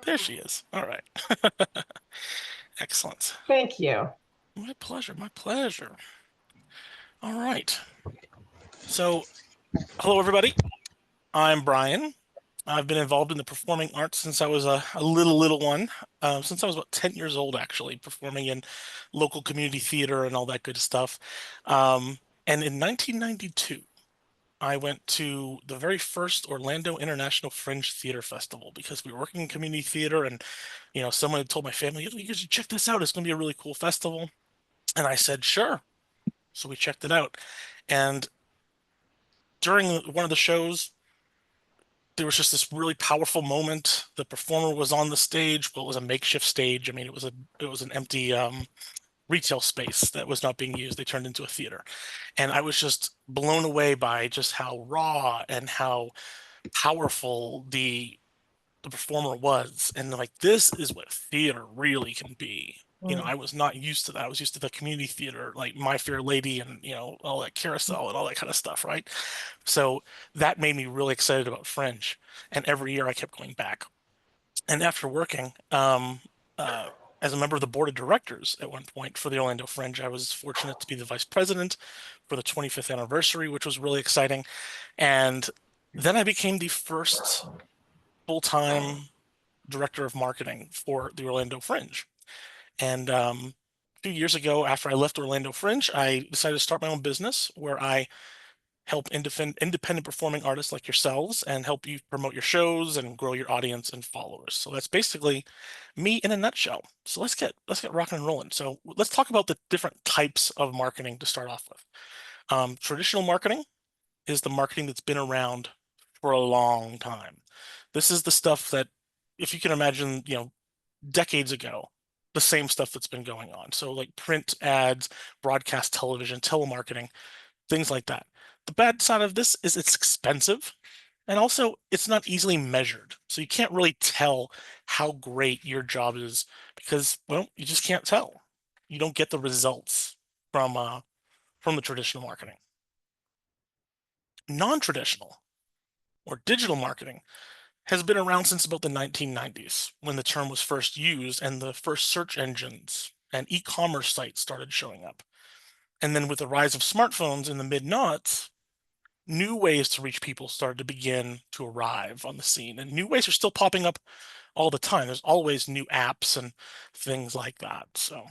There she is. All right. Excellent. Thank you. My pleasure. My pleasure. All right. So, hello, everybody. I'm Brian. I've been involved in the performing arts since I was a little one, since I was about 10 years old, actually, performing in local community theater and all that good stuff. And in 1992, I went to the very first Orlando International Fringe Theater Festival because we were working in community theater, and someone had told my family, "You should check this out. It's going to be a really cool festival." And I said, "Sure." So we checked it out, and during one of the shows, there was just this really powerful moment. The performer was on the stage. Well, it was a makeshift stage. I mean, it was an empty retail space that was not being used. They turned into a theater, and I was just blown away by just how raw and how powerful the performer was. And like, this is what theater really can be. Mm. I was not used to that. I was used to the community theater, like My Fair Lady and, all that carousel and all that kind of stuff, right? So that made me really excited about Fringe. And every year I kept going back. And after working, uh, as a member of the board of directors at one point for the Orlando Fringe, I was fortunate to be the vice president for the 25th anniversary, which was really exciting. And then I became the first full-time director of marketing for the Orlando Fringe. And a few years ago, after I left Orlando Fringe, I decided to start my own business where I help independent performing artists like yourselves and help you promote your shows and grow your audience and followers. So that's basically me in a nutshell. So let's get rocking and rolling. So let's talk about the different types of marketing to start off with. Traditional marketing is the marketing that's been around for a long time. This is the stuff that, if you can imagine, decades ago, the same stuff that's been going on. So like print ads, broadcast television, telemarketing, things like that. The bad side of this is it's expensive, and also it's not easily measured. So you can't really tell how great your job is because, well, you just can't tell. You don't get the results from the traditional marketing. Non-traditional or digital marketing has been around since about the 1990s when the term was first used and the first search engines and e-commerce sites started showing up. And then with the rise of smartphones in the mid-noughts, new ways to reach people started to begin to arrive on the scene. And new ways are still popping up all the time. There's always new apps and things like that. So,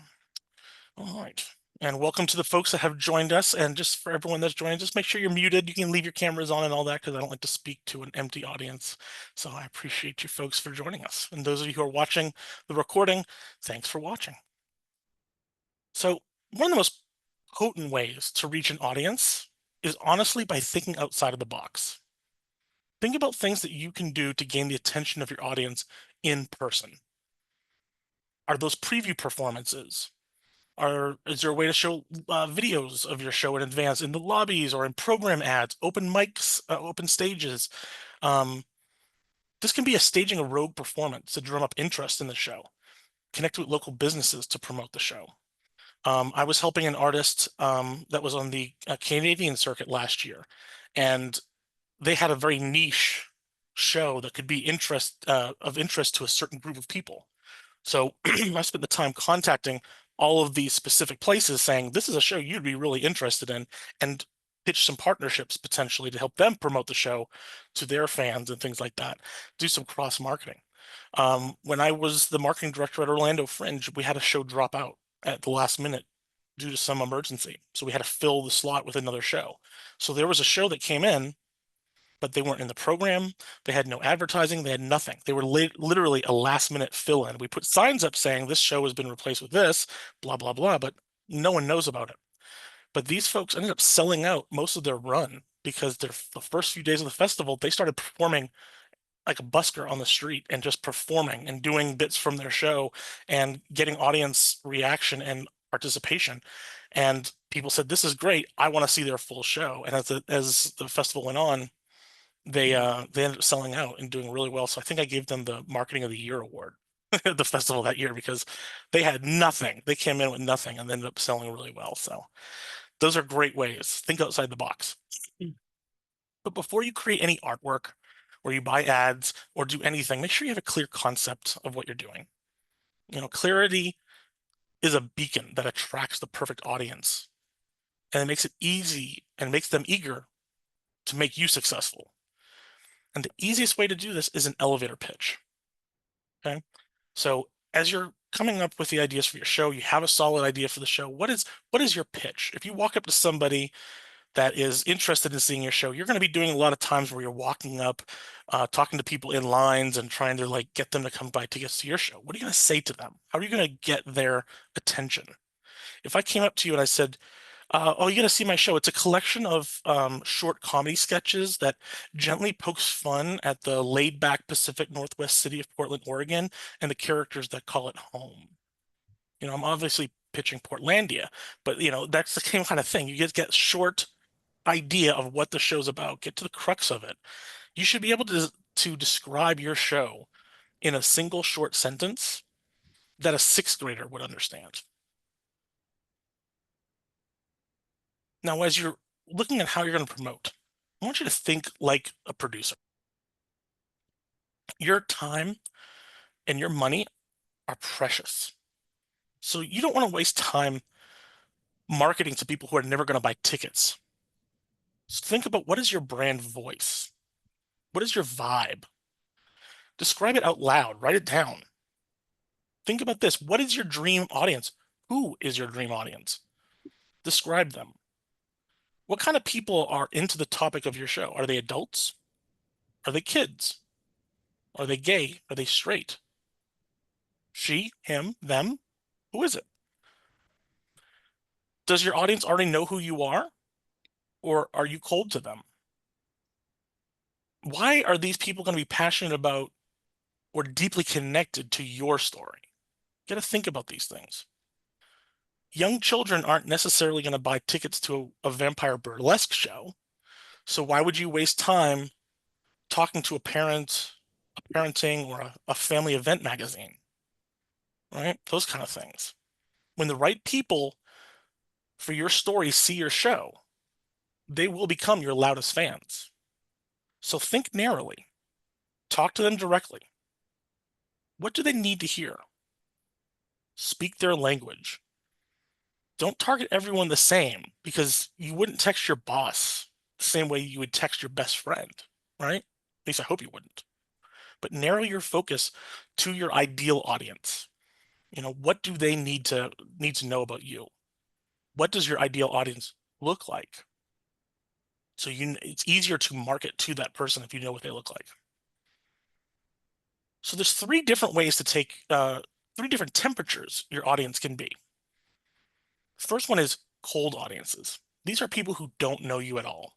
all right. And welcome to the folks that have joined us. And just for everyone that's joined, just make sure you're muted. You can leave your cameras on and all that because I don't like to speak to an empty audience. So I appreciate you folks for joining us. And those of you who are watching the recording, thanks for watching. So one of the most potent ways to reach an audience is honestly by thinking outside of the box. Think about things that you can do to gain the attention of your audience in person. Are those preview performances? Is there a way to show videos of your show in advance in the lobbies or in program ads, open mics, open stages? Um, this can be a staging a rogue performance to drum up interest in the show. Connect with local businesses to promote the show. I was helping an artist that was on the Canadian circuit last year, and they had a very niche show that could be of interest to a certain group of people. So I spent the time contacting all of these specific places saying, this is a show you'd be really interested in, and pitch some partnerships potentially to help them promote the show to their fans and things like that. Do some cross marketing. When I was the marketing director at Orlando Fringe, we had a show drop out at the last minute due to some emergency. So we had to fill the slot with another show. So there was a show that came in, but they weren't in the program. They had no advertising. They had nothing. They were literally a last minute fill in. We put signs up saying this show has been replaced with this, blah, blah, blah, but no one knows about it. But these folks ended up selling out most of their run because the first few days of the festival, they started performing like a busker on the street and just performing and doing bits from their show and getting audience reaction and participation. And people said, this is great. I want to see their full show. And as the festival went on, they ended up selling out and doing really well. So I think I gave them the Marketing of the Year award at the festival that year because they had nothing. They came in with nothing and ended up selling really well. So those are great ways. Think outside the box. But before you create any artwork or you buy ads or do anything, make sure you have a clear concept of what you're doing. Clarity is a beacon that attracts the perfect audience, and it makes it easy and makes them eager to make you successful. And the easiest way to do this is an elevator pitch. Okay. So as you're coming up with the ideas for your show, you have a solid idea for the show. What is your pitch? If you walk up to somebody that is interested in seeing your show, you're going to be doing a lot of times where you're walking up, talking to people in lines and trying to like get them to come buy tickets to your show. What are you going to say to them? How are you going to get their attention? If I came up to you and I said, "Oh, you got to see my show. It's a collection of short comedy sketches that gently pokes fun at the laid-back Pacific Northwest city of Portland, Oregon, and the characters that call it home." I'm obviously pitching Portlandia, but that's the same kind of thing. You just get short idea of what the show's about, get to the crux of it. You should be able to describe your show in a single short sentence that a sixth grader would understand. Now, as you're looking at how you're going to promote, I want you to think like a producer. Your time and your money are precious. So you don't want to waste time marketing to people who are never going to buy tickets. So think about, what is your brand voice? What is your vibe? Describe it out loud, write it down. Think about this. What is your dream audience? Who is your dream audience? Describe them. What kind of people are into the topic of your show? Are they adults? Are they kids? Are they gay? Are they straight? She, him, them? Who is it? Does your audience already know who you are? Or are you cold to them? Why are these people going to be passionate about or deeply connected to your story? You got to think about these things. Young children aren't necessarily going to buy tickets to a vampire burlesque show. So why would you waste time talking to a parent, a parenting, or a family event magazine? Right? Those kind of things. When the right people for your story see your show, they will become your loudest fans. So think narrowly. Talk to them directly. What do they need to hear? Speak their language. Don't target everyone the same, because you wouldn't text your boss the same way you would text your best friend, right? At least I hope you wouldn't. But narrow your focus to your ideal audience. What do they need to know about you? What does your ideal audience look like? So it's easier to market to that person if you know what they look like. So there's three different ways to take three different temperatures your audience can be. First one is cold audiences. These are people who don't know you at all.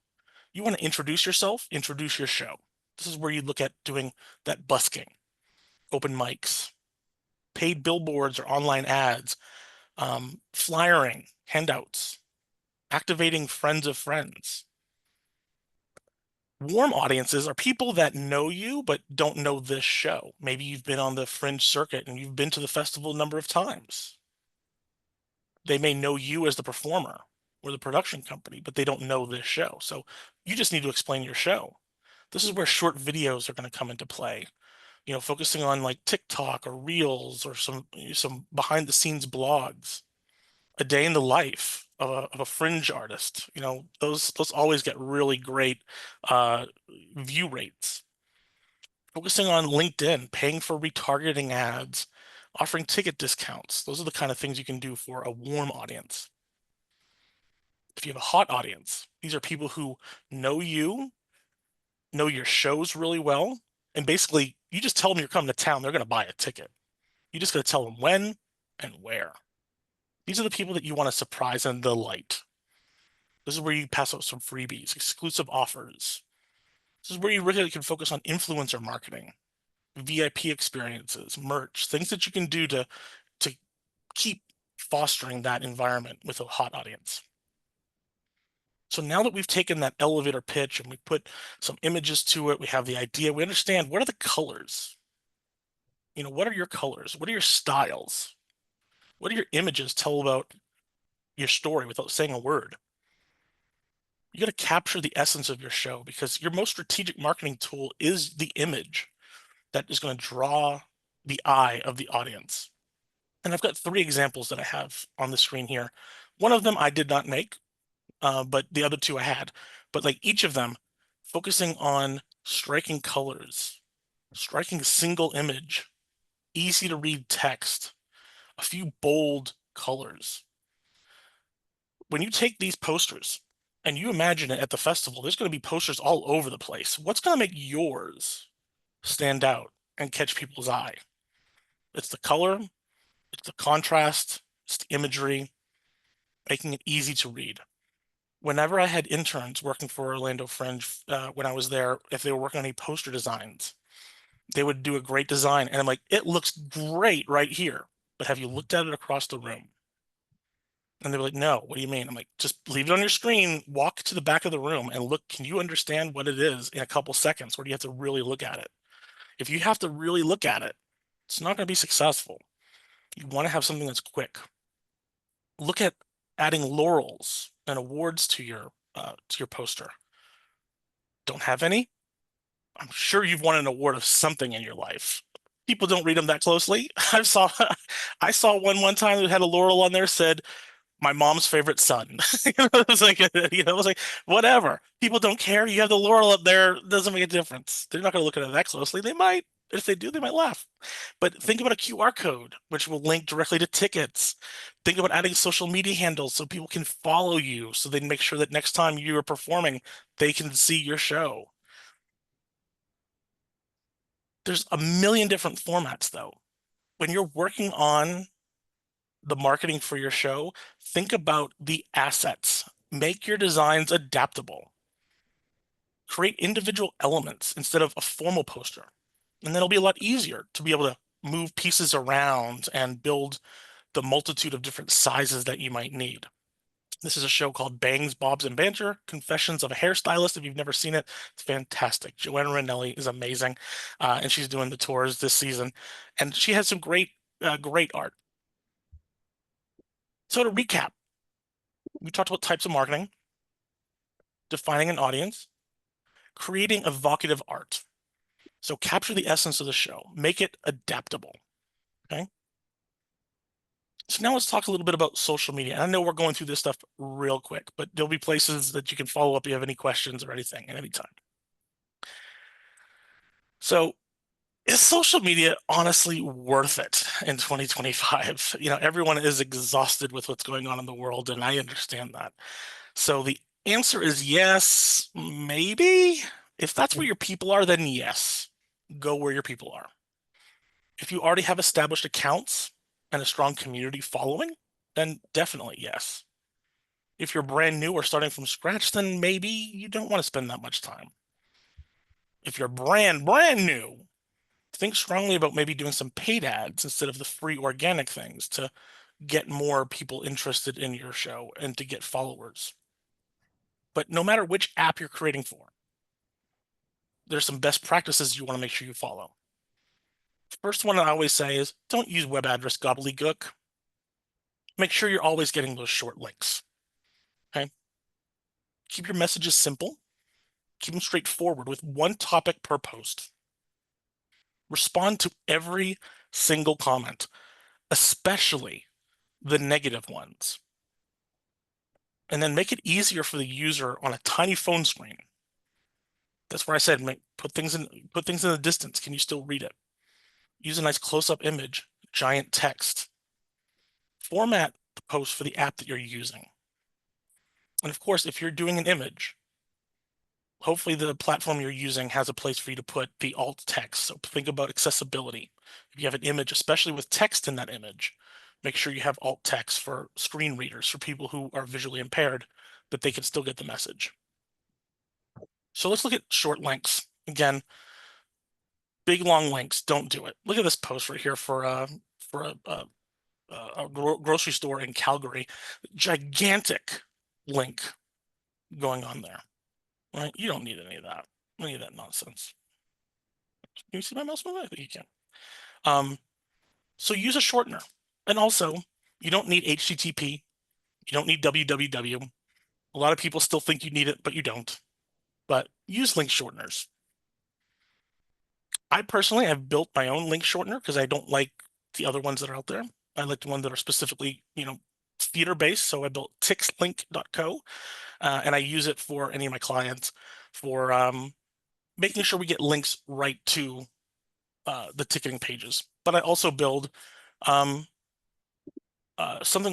You want to introduce yourself, introduce your show. This is where you look at doing that busking, open mics, paid billboards or online ads, flyering, handouts, activating friends of friends. Warm audiences are people that know you but don't know this show. Maybe you've been on the Fringe circuit and you've been to the festival a number of times. They may know you as the performer or the production company, but they don't know this show. So you just need to explain your show. This is where short videos are going to come into play. Focusing on like TikTok or Reels or some behind the scenes blogs, a day in the life of a fringe artist. Those always get really great view rates. Focusing on LinkedIn, paying for retargeting ads, offering ticket discounts. Those are the kind of things you can do for a warm audience. If you have a hot audience, these are people who know you, know your shows really well, and basically you just tell them you're coming to town, they're going to buy a ticket. You just got to tell them when and where. These are the people that you want to surprise and delight. This is where you pass out some freebies, exclusive offers. This is where you really can focus on influencer marketing, VIP experiences, merch, things that you can do to keep fostering that environment with a hot audience. So now that we've taken that elevator pitch and we put some images to it, we have the idea, we understand what are the colors? What are your colors? What are your styles? What do your images tell about your story without saying a word? You got to capture the essence of your show because your most strategic marketing tool is the image that is going to draw the eye of the audience. And I've got 3 examples that I have on the screen here. One of them I did not make, but the other 2 I had. But like each of them, focusing on striking colors, striking single image, easy to read text, a few bold colors. When you take these posters and you imagine it at the festival, there's going to be posters all over the place. What's going to make yours stand out and catch people's eye? It's the color, it's the contrast, it's the imagery, making it easy to read. Whenever I had interns working for Orlando Fringe, when I was there, if they were working on any poster designs, they would do a great design. And I'm like, it looks great right here, but have you looked at it across the room? And they were like, no, what do you mean? I'm like, just leave it on your screen, walk to the back of the room and look, can you understand what it is in a couple seconds? Or do you have to really look at it? If you have to really look at it, it's not going to be successful. You want to have something that's quick. Look at adding laurels and awards to your poster. Don't have any? I'm sure you've won an award of something in your life. People don't read them that closely. I saw one time that had a laurel on there said my mom's favorite son. It was like it was like whatever. People don't care. You have the laurel up there, doesn't make a difference. They're not going to look at it that closely. They might. If they do, they might laugh. But think about a QR code, which will link directly to tickets. Think about adding social media handles so people can follow you, so they make sure that next time you are performing, they can see your show. There's a million different formats, though. When you're working on the marketing for your show, think about the assets. Make your designs adaptable. Create individual elements instead of a formal poster. And then it'll be a lot easier to be able to move pieces around and build the multitude of different sizes that you might need. This is a show called Bangs, Bobs, and Banter, Confessions of a Hairstylist. If you've never seen it, it's fantastic. Joanna Ranelli is amazing, and she's doing the tours this season. And she has some great art. So to recap, we talked about types of marketing, defining an audience, creating evocative art. So capture the essence of the show, make it adaptable. Okay. So now let's talk a little bit about social media. I know we're going through this stuff real quick, but there'll be places that you can follow up if you have any questions or anything at any time. So is social media honestly worth it in 2025? Everyone is exhausted with what's going on in the world, and I understand that. So the answer is yes, maybe. If that's where your people are, then yes, go where your people are. If you already have established accounts and a strong community following, then definitely yes. If you're brand new or starting from scratch, then maybe you don't want to spend that much time. If you're brand new, think strongly about maybe doing some paid ads instead of the free organic things to get more people interested in your show and to get followers. But no matter which app you're creating for, there's some best practices you want to make sure you follow. First one I always say is don't use web address gobbledygook. Make sure you're always getting those short links. Okay. Keep your messages simple. Keep them straightforward with one topic per post. Respond to every single comment, especially the negative ones. And then make it easier for the user on a tiny phone screen. That's where I said put things in the distance. Can you still read it? Use a nice close-up image, giant text. Format the post for the app that you're using. And of course, if you're doing an image, hopefully the platform you're using has a place for you to put the alt text. So think about accessibility. If you have an image, especially with text in that image, make sure you have alt text for screen readers, for people who are visually impaired, that they can still get the message. So let's look at short links. Again, big long links, don't do it. Look at this post right here for a grocery store in Calgary. Gigantic link going on there. Right? You don't need any of that. Any of that nonsense. Can you see my mouse moving? I think you can. So use a shortener. And also, you don't need HTTP. You don't need www. A lot of people still think you need it, but you don't. But use link shorteners. I personally have built my own link shortener because I don't like the other ones that are out there. I like the ones that are specifically, theater based. So I built tixlink.co, and I use it for any of my clients for making sure we get links right to the ticketing pages. But I also build something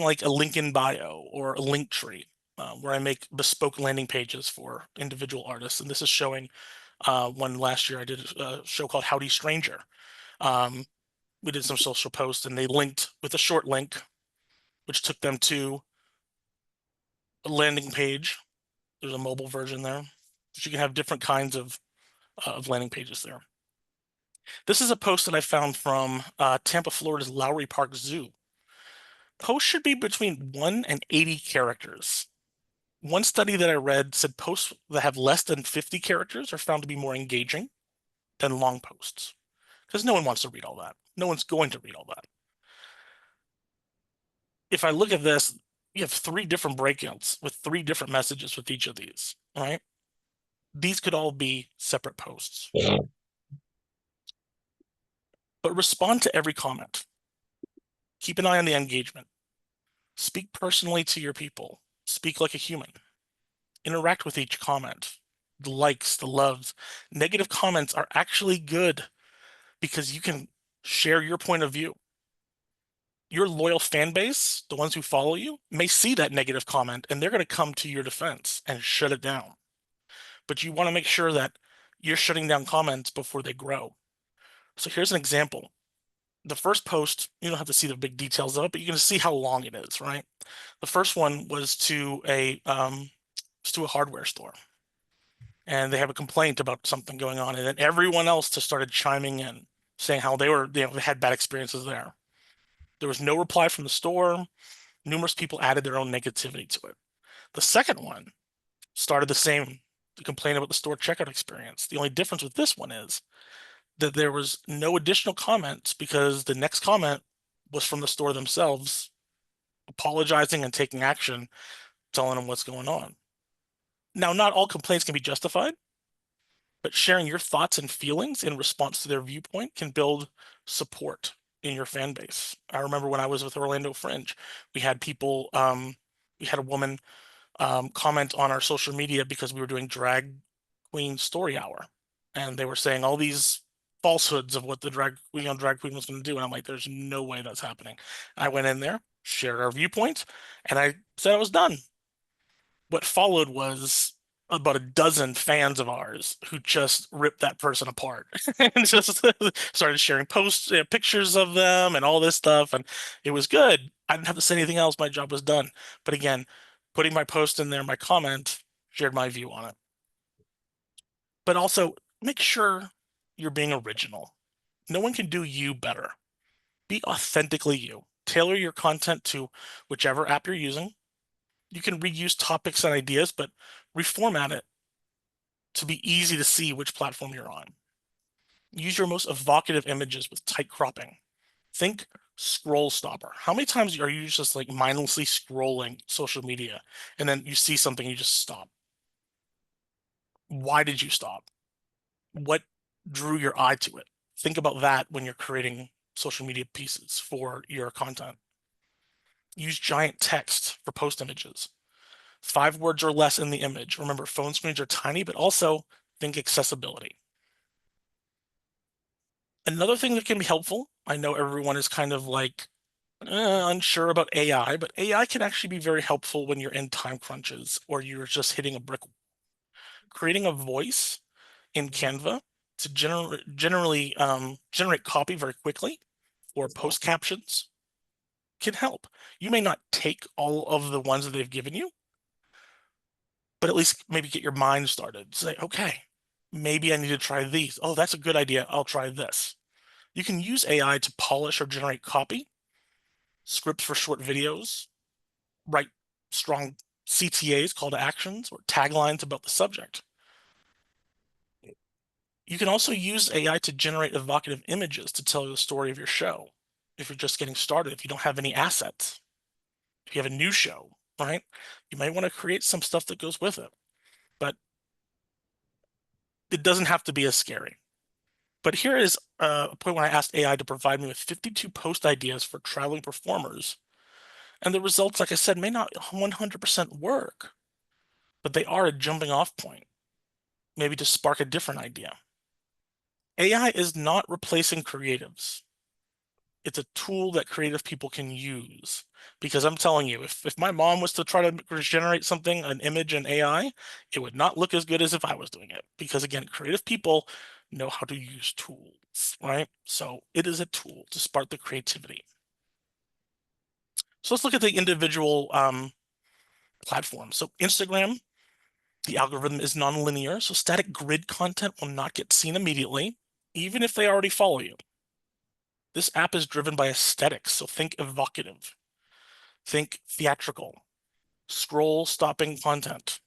like a link in bio or a link tree, where I make bespoke landing pages for individual artists. And this is showing one last year I did a show called Howdy Stranger. We did some social posts and they linked with a short link, which took them to a landing page. There's a mobile version there. So you can have different kinds of landing pages there. This is a post that I found from Tampa, Florida's Lowry Park Zoo. Posts should be between 1 and 80 characters. One study that I read said posts that have less than 50 characters are found to be more engaging than long posts, because no one wants to read all that. No one's going to read all that. If I look at this, you have 3 different breakouts with 3 different messages with each of these, right? These could all be separate posts. But respond to every comment. Keep an eye on the engagement. Speak personally to your people. Speak like a human. Interact with each comment. The likes, the loves. Negative comments are actually good because you can share your point of view. Your loyal fan base, the ones who follow you, may see that negative comment and they're going to come to your defense and shut it down. But you want to make sure that you're shutting down comments before they grow. So here's an example. The first post, you don't have to see the big details of it, but you can see how long it is, right? The first one was to a hardware store, and they have a complaint about something going on, and then everyone else just started chiming in, saying how they had bad experiences there. There was no reply from the store. Numerous people added their own negativity to it. The second one started the same, to complain about the store checkout experience. The only difference with this one is that there was no additional comments because the next comment was from the store themselves, apologizing and taking action, telling them what's going on. Now, not all complaints can be justified, but sharing your thoughts and feelings in response to their viewpoint can build support in your fan base. I remember when I was with Orlando Fringe, we had people, we had a woman comment on our social media because we were doing drag queen story hour, and they were saying all these falsehoods of what the drag queen was going to do, and I'm like, there's no way that's happening. I went in there, shared our viewpoints, and I said I was done. What followed was about a dozen fans of ours who just ripped that person apart and just started sharing posts, pictures of them and all this stuff, and it was good. I didn't have to say anything else. My job was done. But again, putting my post in there, my comment, shared my view on it. But also make sure you're being original. No one can do you better. Be authentically you. Tailor your content to whichever app you're using. You can reuse topics and ideas, but reformat it to be easy to see which platform you're on. Use your most evocative images with tight cropping. Think scroll stopper. How many times are you just like mindlessly scrolling social media and then you see something, you just stop? Why did you stop? What drew your eye to it? Think about that when you're creating social media pieces for your content. Use giant text for post images. 5 words or less in the image. Remember, phone screens are tiny, but also think accessibility. Another thing that can be helpful, I know everyone is kind of like unsure about AI, but AI can actually be very helpful when you're in time crunches or you're just hitting a brick. Creating a voice in Canva to generate copy very quickly or post captions can help. You may not take all of the ones that they've given you, but at least maybe get your mind started. Say, okay, maybe I need to try these. Oh, that's a good idea. I'll try this. You can use AI to polish or generate copy, scripts for short videos, write strong CTAs, call to actions, or taglines about the subject. You can also use AI to generate evocative images to tell the story of your show. If you're just getting started, if you don't have any assets, if you have a new show, right? You might want to create some stuff that goes with it, but it doesn't have to be as scary. But here is a point when I asked AI to provide me with 52 post ideas for traveling performers. And the results, like I said, may not 100% work, but they are a jumping off point, maybe to spark a different idea. AI is not replacing creatives. It's a tool that creative people can use. Because I'm telling you, if my mom was to try to generate something, an image in AI, it would not look as good as if I was doing it. Because again, creative people know how to use tools, right? So it is a tool to spark the creativity. So let's look at the individual platforms. So Instagram, the algorithm is nonlinear, so static grid content will not get seen immediately, even if they already follow you. This app is driven by aesthetics, so think evocative, think theatrical, scroll stopping content.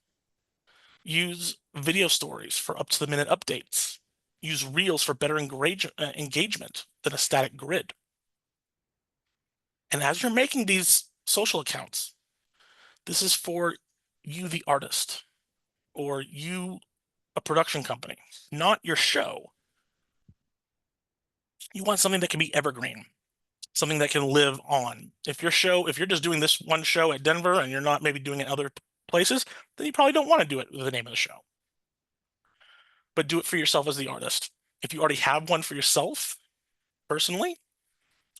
Use video stories for up-to-the-minute updates. Use Reels for better engagement than a static grid. And as you're making these social accounts, this is for you, the artist, or you, a production company, not your show. You want something that can be evergreen, something that can live on. If you're just doing this one show at Denver and you're not maybe doing it other places, then you probably don't want to do it with the name of the show. But do it for yourself as the artist. If you already have one for yourself personally,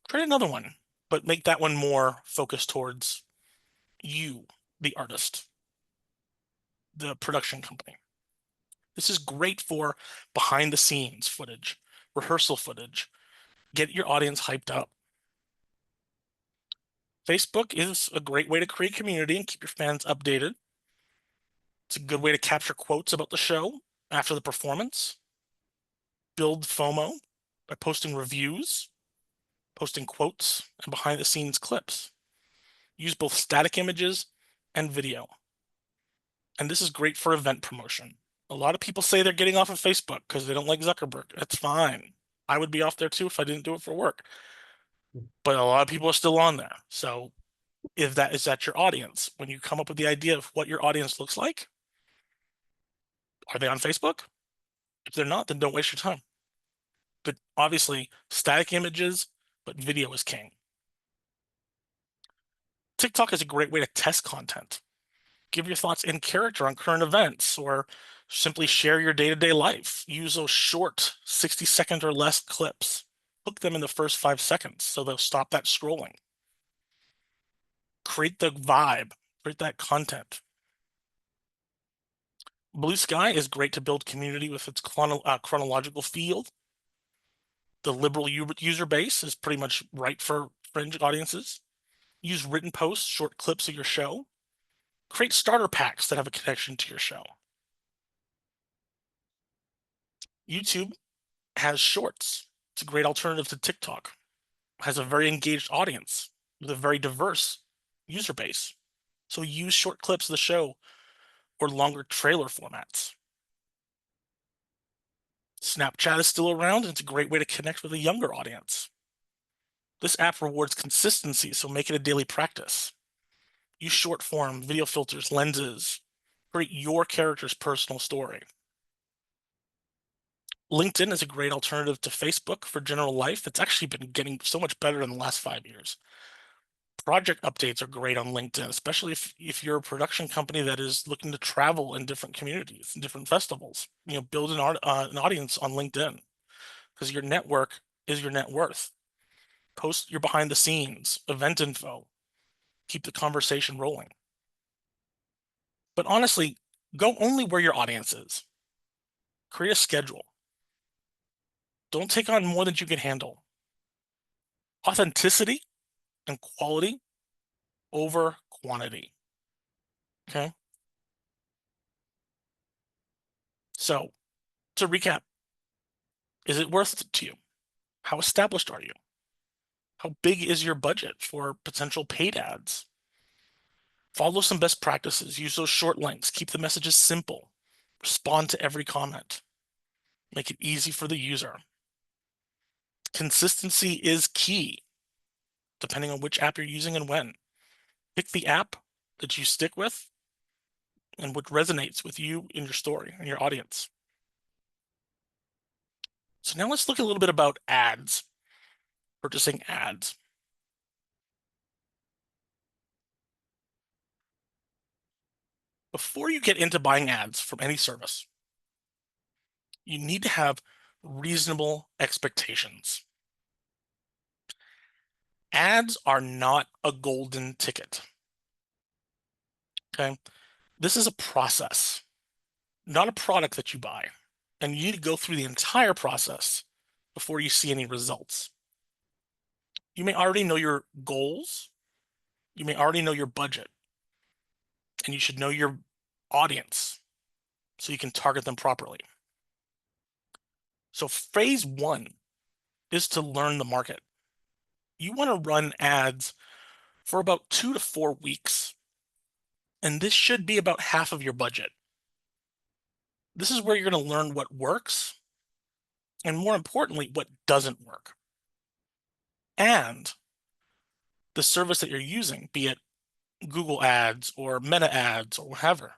create another one, but make that one more focused towards you, the artist, the production company. This is great for behind the scenes footage, rehearsal footage. Get your audience hyped up. Facebook is a great way to create community and keep your fans updated. It's a good way to capture quotes about the show after the performance. Build FOMO by posting reviews, posting quotes, and behind the scenes clips. Use both static images and video. And this is great for event promotion. A lot of people say they're getting off of Facebook because they don't like Zuckerberg. That's fine. I would be off there too if I didn't do it for work. But a lot of people are still on there. So if that is that your audience, when you come up with the idea of what your audience looks like, are they on Facebook? If they're not, then don't waste your time. But obviously, static images, but video is king. TikTok is a great way to test content. Give your thoughts in character on current events, or simply share your day-to-day life. Use those short 60-second or less clips. Hook them in the first 5 seconds so they'll stop that scrolling. Create the vibe, create that content. Blue Sky is great to build community with its chronological field. The liberal user base is pretty much right for Fringe audiences. Use written posts, short clips of your show. Create starter packs that have a connection to your show. YouTube has shorts. It's a great alternative to TikTok. Has a very engaged audience with a very diverse user base. So use short clips of the show or longer trailer formats. Snapchat is still around, and it's a great way to connect with a younger audience. This app rewards consistency, so make it a daily practice. Use short form, video filters, lenses. Create your character's personal story. LinkedIn is a great alternative to Facebook for general life. It's actually been getting so much better in the last 5 years. Project updates are great on LinkedIn, especially if you're a production company that is looking to travel in different communities and different festivals. Build an audience on LinkedIn, because your network is your net worth. Post your behind the scenes, event info, keep the conversation rolling. But honestly, go only where your audience is. Create a schedule. Don't take on more than you can handle. Authenticity and quality over quantity. Okay. So to recap, is it worth it to you? How established are you? How big is your budget for potential paid ads? Follow some best practices. Use those short links. Keep the messages simple. Respond to every comment. Make it easy for the user. Consistency is key, depending on which app you're using and when. Pick the app that you stick with and what resonates with you and your story and your audience. So now let's look a little bit about ads, purchasing ads. Before you get into buying ads from any service, you need to have reasonable expectations. Ads are not a golden ticket. Okay. This is a process, not a product that you buy. And you need to go through the entire process before you see any results. You may already know your goals. You may already know your budget. And you should know your audience so you can target them properly. So phase one is to learn the market. You want to run ads for about 2 to 4 weeks. And this should be about half of your budget. This is where you're going to learn what works and, more importantly, what doesn't work. And the service that you're using, be it Google Ads or Meta Ads or whatever,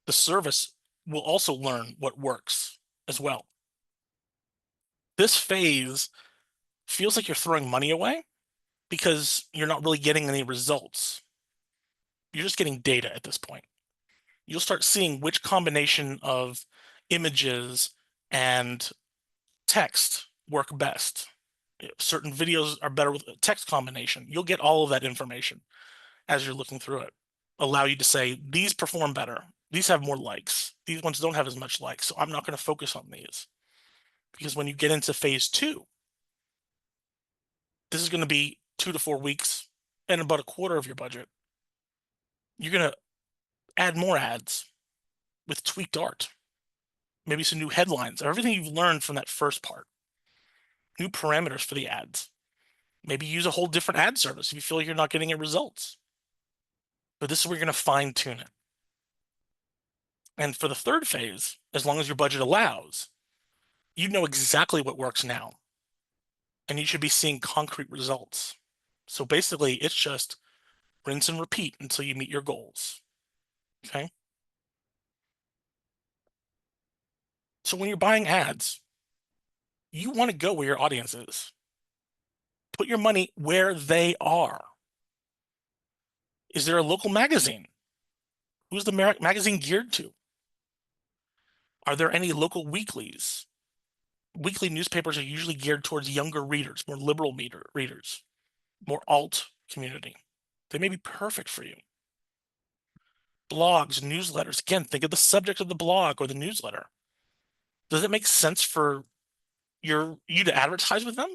the service will also learn what works as well. This phase feels like you're throwing money away because you're not really getting any results. You're just getting data at this point. You'll start seeing which combination of images and text work best. Certain videos are better with a text combination. You'll get all of that information as you're looking through it. Allow you to say, these perform better. These have more likes. These ones don't have as much likes, so I'm not going to focus on these. Because when you get into phase two, this is going to be 2 to 4 weeks and about a quarter of your budget. You're going to add more ads with tweaked art, maybe some new headlines, everything you've learned from that first part, new parameters for the ads. Maybe use a whole different ad service if you feel like you're not getting any results. But this is where you're going to fine tune it. And for the third phase, as long as your budget allows, you know exactly what works now. And you should be seeing concrete results. So basically, it's just rinse and repeat until you meet your goals. Okay? So when you're buying ads, you want to go where your audience is. Put your money where they are. Is there a local magazine? Who's the magazine geared to? Are there any local weeklies? Weekly newspapers are usually geared towards younger readers, more liberal readers, more alt community. They may be perfect for you. Blogs, newsletters. Again, think of the subject of the blog or the newsletter. Does it make sense for you to advertise with them?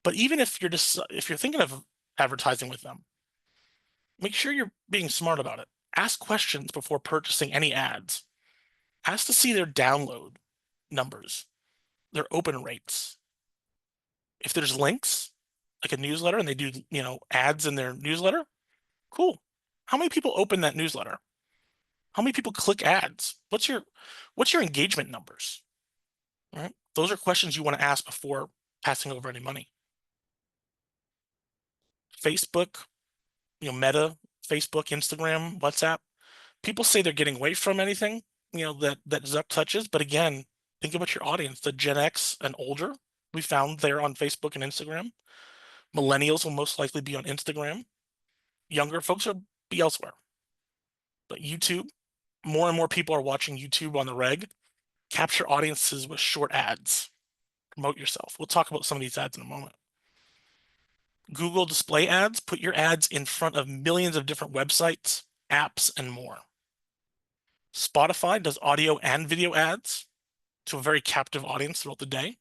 But even if you're thinking of advertising with them, make sure you're being smart about it. Ask questions before purchasing any ads. Ask to see their download numbers, their open rates. If there's links, like a newsletter, and they do, ads in their newsletter, cool. How many people open that newsletter? How many people click ads? What's your engagement numbers? All right? Those are questions you want to ask before passing over any money. Facebook, Meta, Facebook, Instagram, WhatsApp. People say they're getting away from anything, that Zuck touches. But again, think about your audience, the Gen X and older. We found they're on Facebook and Instagram. Millennials will most likely be on Instagram. Younger folks will be elsewhere. But YouTube, more and more people are watching YouTube on the reg. Capture audiences with short ads. Promote yourself. We'll talk about some of these ads in a moment. Google display ads, put your ads in front of millions of different websites, apps, and more. Spotify does audio and video ads to a very captive audience throughout the day.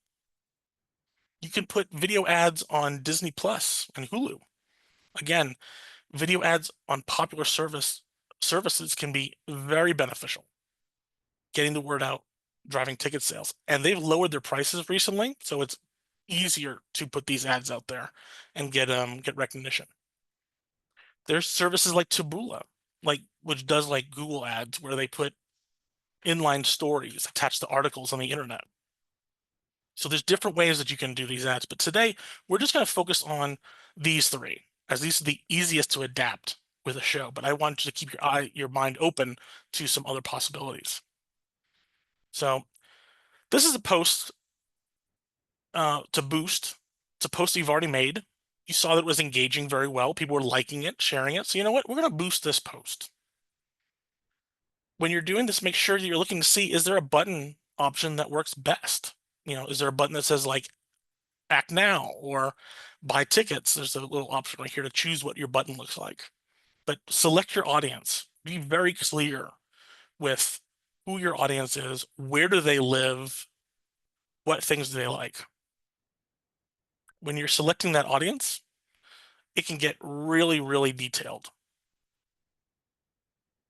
You can put video ads on Disney Plus and Hulu. Again, video ads on popular services can be very beneficial. Getting the word out, driving ticket sales. And they've lowered their prices recently, so it's easier to put these ads out there and get recognition. There's services like Taboola, which does like Google ads, where they put inline stories attached to articles on the internet. So there's different ways that you can do these ads, but today we're just going to focus on these three, as these are the easiest to adapt with a show, but I want you to keep your mind open to some other possibilities. So this is a post to boost. It's a post that you've already made. You saw that it was engaging very well. People were liking it, sharing it. So you know what? We're going to boost this post. When you're doing this, make sure that you're looking to see, is there a button option that works best? Is there a button that says like act now or buy tickets? There's a little option right here to choose what your button looks like. But select your audience. Be very clear with who your audience is, where do they live, what things do they like. When you're selecting that audience, it can get really, really detailed.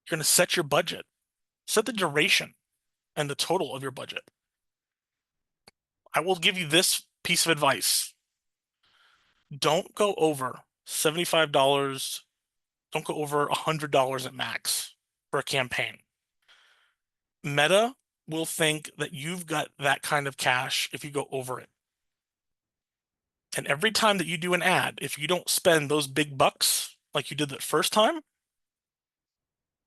You're going to set your budget, set the duration and the total of your budget. I will give you this piece of advice. Don't go over $75. Don't go over $100 at max for a campaign. Meta will think that you've got that kind of cash if you go over it. And every time that you do an ad, if you don't spend those big bucks like you did the first time,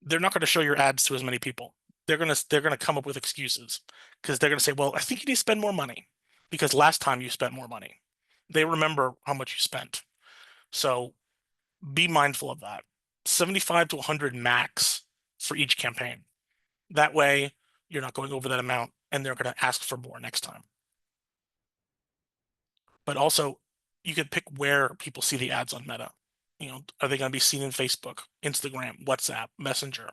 they're not going to show your ads to as many people. They're gonna come up with excuses because they're gonna say, well, I think you need to spend more money because last time you spent more money. They remember how much you spent. So be mindful of that. 75 to 100 max for each campaign. That way you're not going over that amount and they're going to ask for more next time. But also you could pick where people see the ads on Meta. Are they going to be seen in Facebook, Instagram, WhatsApp, Messenger?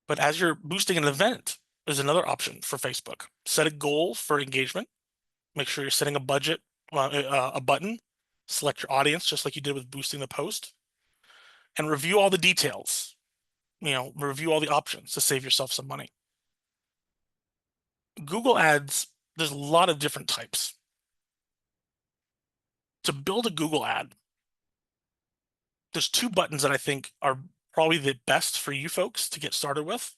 But as you're boosting an event, there's another option for Facebook. Set a goal for engagement. Make sure you're setting a budget, a button. Select your audience, just like you did with boosting the post. And review all the details. Review all the options to save yourself some money. Google Ads, there's a lot of different types. To build a Google ad, there's two buttons that I think are probably the best for you folks to get started with.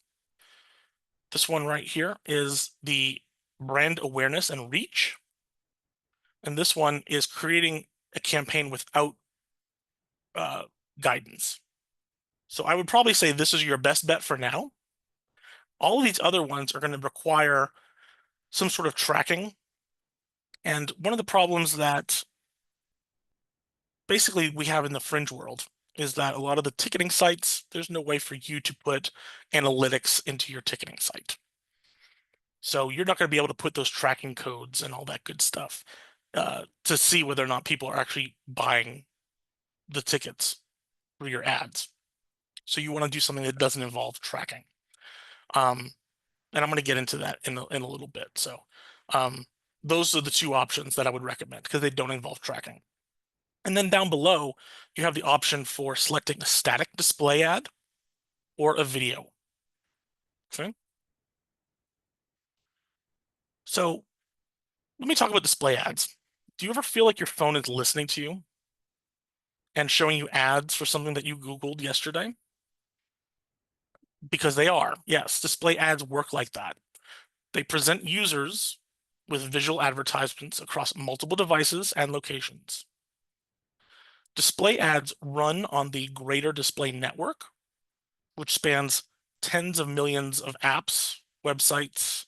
This one right here is the brand awareness and reach. And this one is creating a campaign without guidance. So I would probably say this is your best bet for now. All of these other ones are going to require some sort of tracking. And one of the problems that basically we have in the Fringe world is that a lot of the ticketing sites, there's no way for you to put analytics into your ticketing site. So you're not going to be able to put those tracking codes and all that good stuff to see whether or not people are actually buying the tickets for your ads. So you want to do something that doesn't involve tracking. And I'm going to get into that in a little bit. So those are the two options that I would recommend because they don't involve tracking. And then down below, you have the option for selecting a static display ad or a video. Okay. So let me talk about display ads. Do you ever feel like your phone is listening to you and showing you ads for something that you Googled yesterday? Because they are. Yes, display ads work like that. They present users with visual advertisements across multiple devices and locations. Display ads run on the Greater Display Network, which spans tens of millions of apps, websites,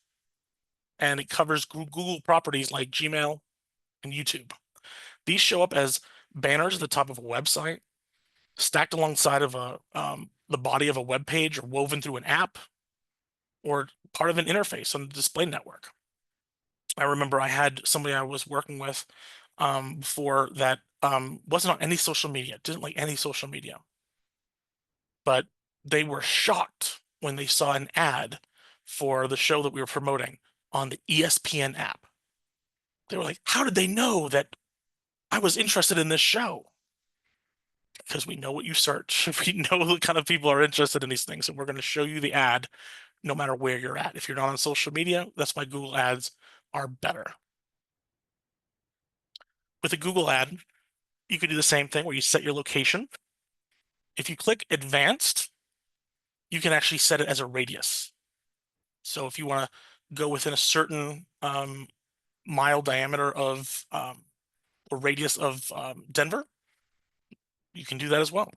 and it covers Google properties like Gmail and YouTube. These show up as banners at the top of a website, stacked alongside of the body of a web page, or woven through an app, or part of an interface on the display network. I remember I had somebody I was working with before that wasn't on any social media, didn't like any social media. But they were shocked when they saw an ad for the show that we were promoting on the ESPN app. They were like, how did they know that I was interested in this show? Because we know what you search. We know what kind of people are interested in these things, and we're going to show you the ad no matter where you're at. If you're not on social media, that's why Google ads are better. With a Google ad, you can do the same thing where you set your location. If you click advanced, you can actually set it as a radius. So if you want to go within a certain mile diameter of or radius of Denver, You can do that as well.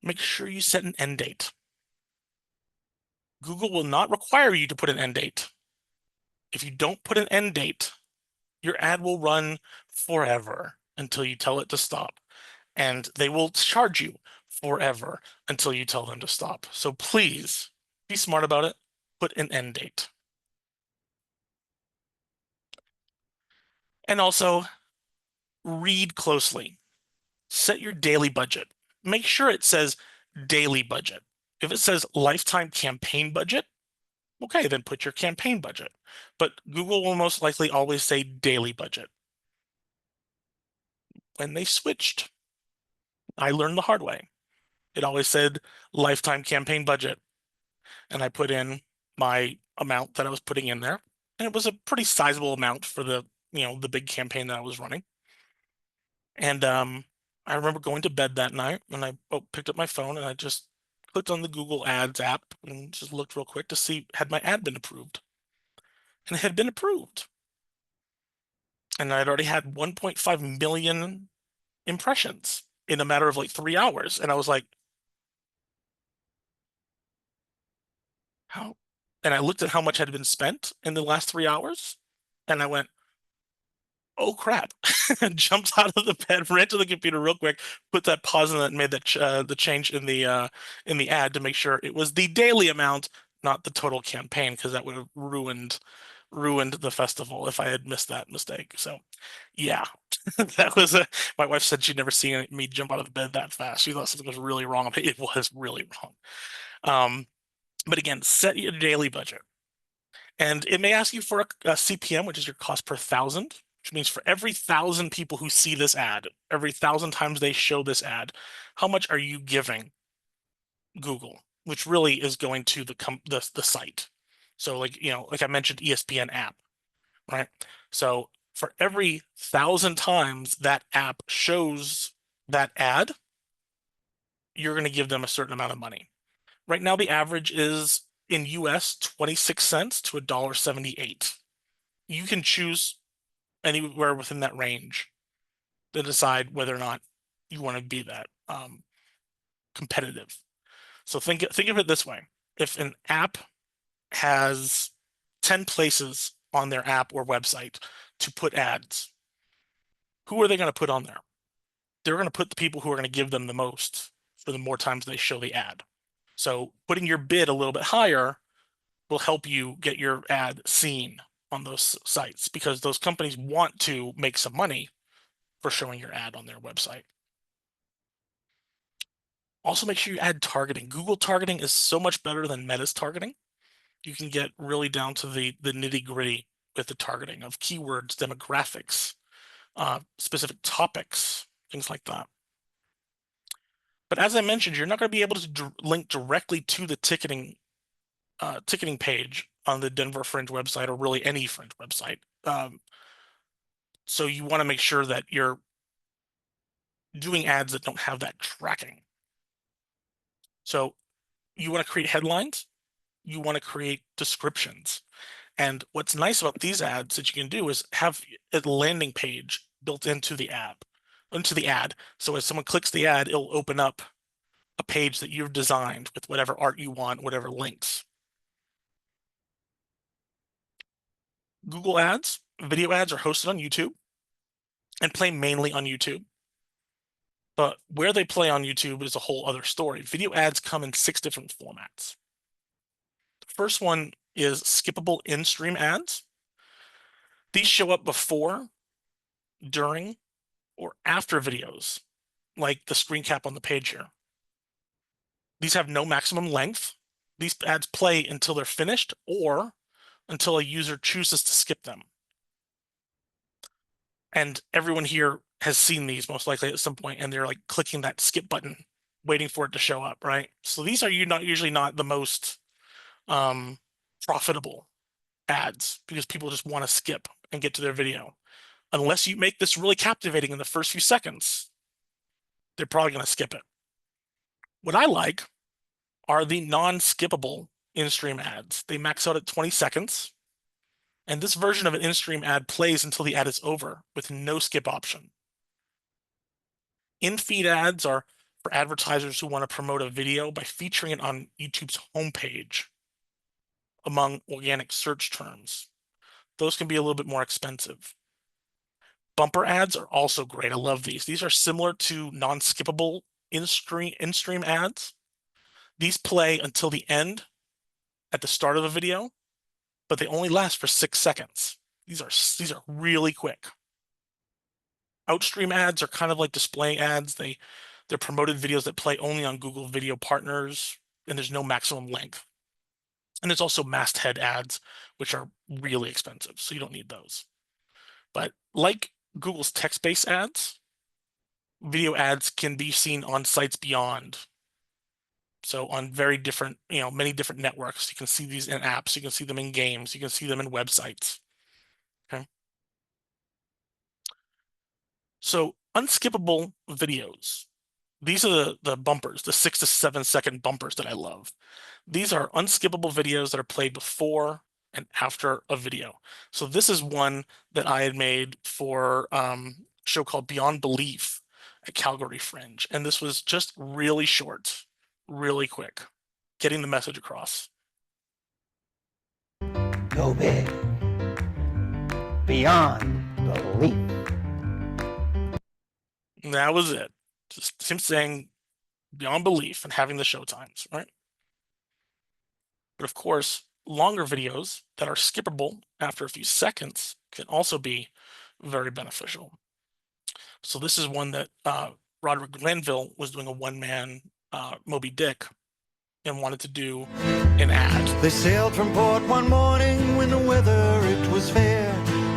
Make sure you set an end date. Google will not require you to put an end date. If you don't put an end date, your ad will run forever until you tell it to stop. And they will charge you forever until you tell them to stop. So please be smart about it. Put an end date. And also read closely. Set your daily budget. Make sure it says daily budget. If it says lifetime campaign budget, okay, then put your campaign budget. But Google will most likely always say daily budget. When they switched, I learned the hard way. It always said lifetime campaign budget. And I put in my amount that I was putting in there. And it was a pretty sizable amount for the big campaign that I was running. And I remember going to bed that night and I picked up my phone and I just clicked on the Google Ads app and just looked real quick to see had my ad been approved. And it had been approved. And I'd already had 1.5 million impressions in a matter of like 3 hours. And I was like, how? And I looked at how much had been spent in the last 3 hours. And I went, oh crap. Jumped out of the bed, ran to the computer real quick, put that pause in it and made the change in the ad to make sure it was the daily amount, not the total campaign, because that would have ruined the festival if I had missed that mistake. So yeah, that was my wife said she'd never seen me jump out of the bed that fast. She thought something was really wrong. It was really wrong. But again, set your daily budget. And it may ask you for a CPM, which is your cost per thousand, which means for every 1,000 people who see this ad, every 1,000 times they show this ad, how much are you giving Google, which really is going to the site. So like I mentioned, ESPN app, right? So for every 1,000 times that app shows that ad, you're going to give them a certain amount of money. Right now, the average is in US 26 cents to $1.78. You can choose anywhere within that range to decide whether or not you want to be that competitive. So think of it this way. If an app has 10 places on their app or website to put ads, who are they going to put on there? They're going to put the people who are going to give them the most for the more times they show the ad. So putting your bid a little bit higher will help you get your ad seen on those sites because those companies want to make some money for showing your ad on their website. Also, make sure you add targeting. Google targeting is so much better than Meta's targeting. You can get really down to the nitty-gritty with the targeting of keywords, demographics, specific topics, things like that. But as I mentioned, you're not going to be able to link directly to the ticketing page on the Denver Fringe website or really any Fringe website. So you want to make sure that you're doing ads that don't have that tracking. So you want to create headlines, you want to create descriptions. And what's nice about these ads that you can do is have a landing page built into the ad. So as someone clicks the ad, it'll open up a page that you've designed with whatever art you want, whatever links. Google Ads, video ads are hosted on YouTube and play mainly on YouTube. But where they play on YouTube is a whole other story. Video ads come in 6 different formats. The first one is skippable in-stream ads. These show up before, during, or after videos, like the screen cap on the page here. These have no maximum length. These ads play until they're finished or until a user chooses to skip them. And everyone here has seen these most likely at some point, and they're like clicking that skip button, waiting for it to show up, right? So these are usually not the most profitable ads because people just want to skip and get to their video. Unless you make this really captivating in the first few seconds, they're probably going to skip it. What I like are the non-skippable in-stream ads. They max out at 20 seconds. And this version of an in-stream ad plays until the ad is over with no skip option. In-feed ads are for advertisers who want to promote a video by featuring it on YouTube's homepage among organic search terms. Those can be a little bit more expensive. Bumper ads are also great. I love these. These are similar to non-skippable in-stream ads. These play until the end at the start of the video, but they only last for 6 seconds. These are really quick. Outstream ads are kind of like display ads. They're promoted videos that play only on Google Video Partners, and there's no maximum length. And there's also masthead ads, which are really expensive, so you don't need those. But like Google's text-based ads, video ads can be seen on sites beyond. So on very different, many different networks. You can see these in apps, you can see them in games, you can see them in websites. Okay. So unskippable videos. These are the bumpers, the 6 to 7 second bumpers that I love. These are unskippable videos that are played before and after a video. So this is one that I had made for a show called Beyond Belief at Calgary Fringe. And this was just really short, really quick, getting the message across. Go big. Beyond belief. And that was it. Just him saying beyond belief and having the show times, right? But of course, longer videos that are skippable after a few seconds can also be very beneficial. So this is one that Roderick Glanville was doing a one-man Moby Dick and wanted to do an ad. They sailed from port one morning when the weather it was fair.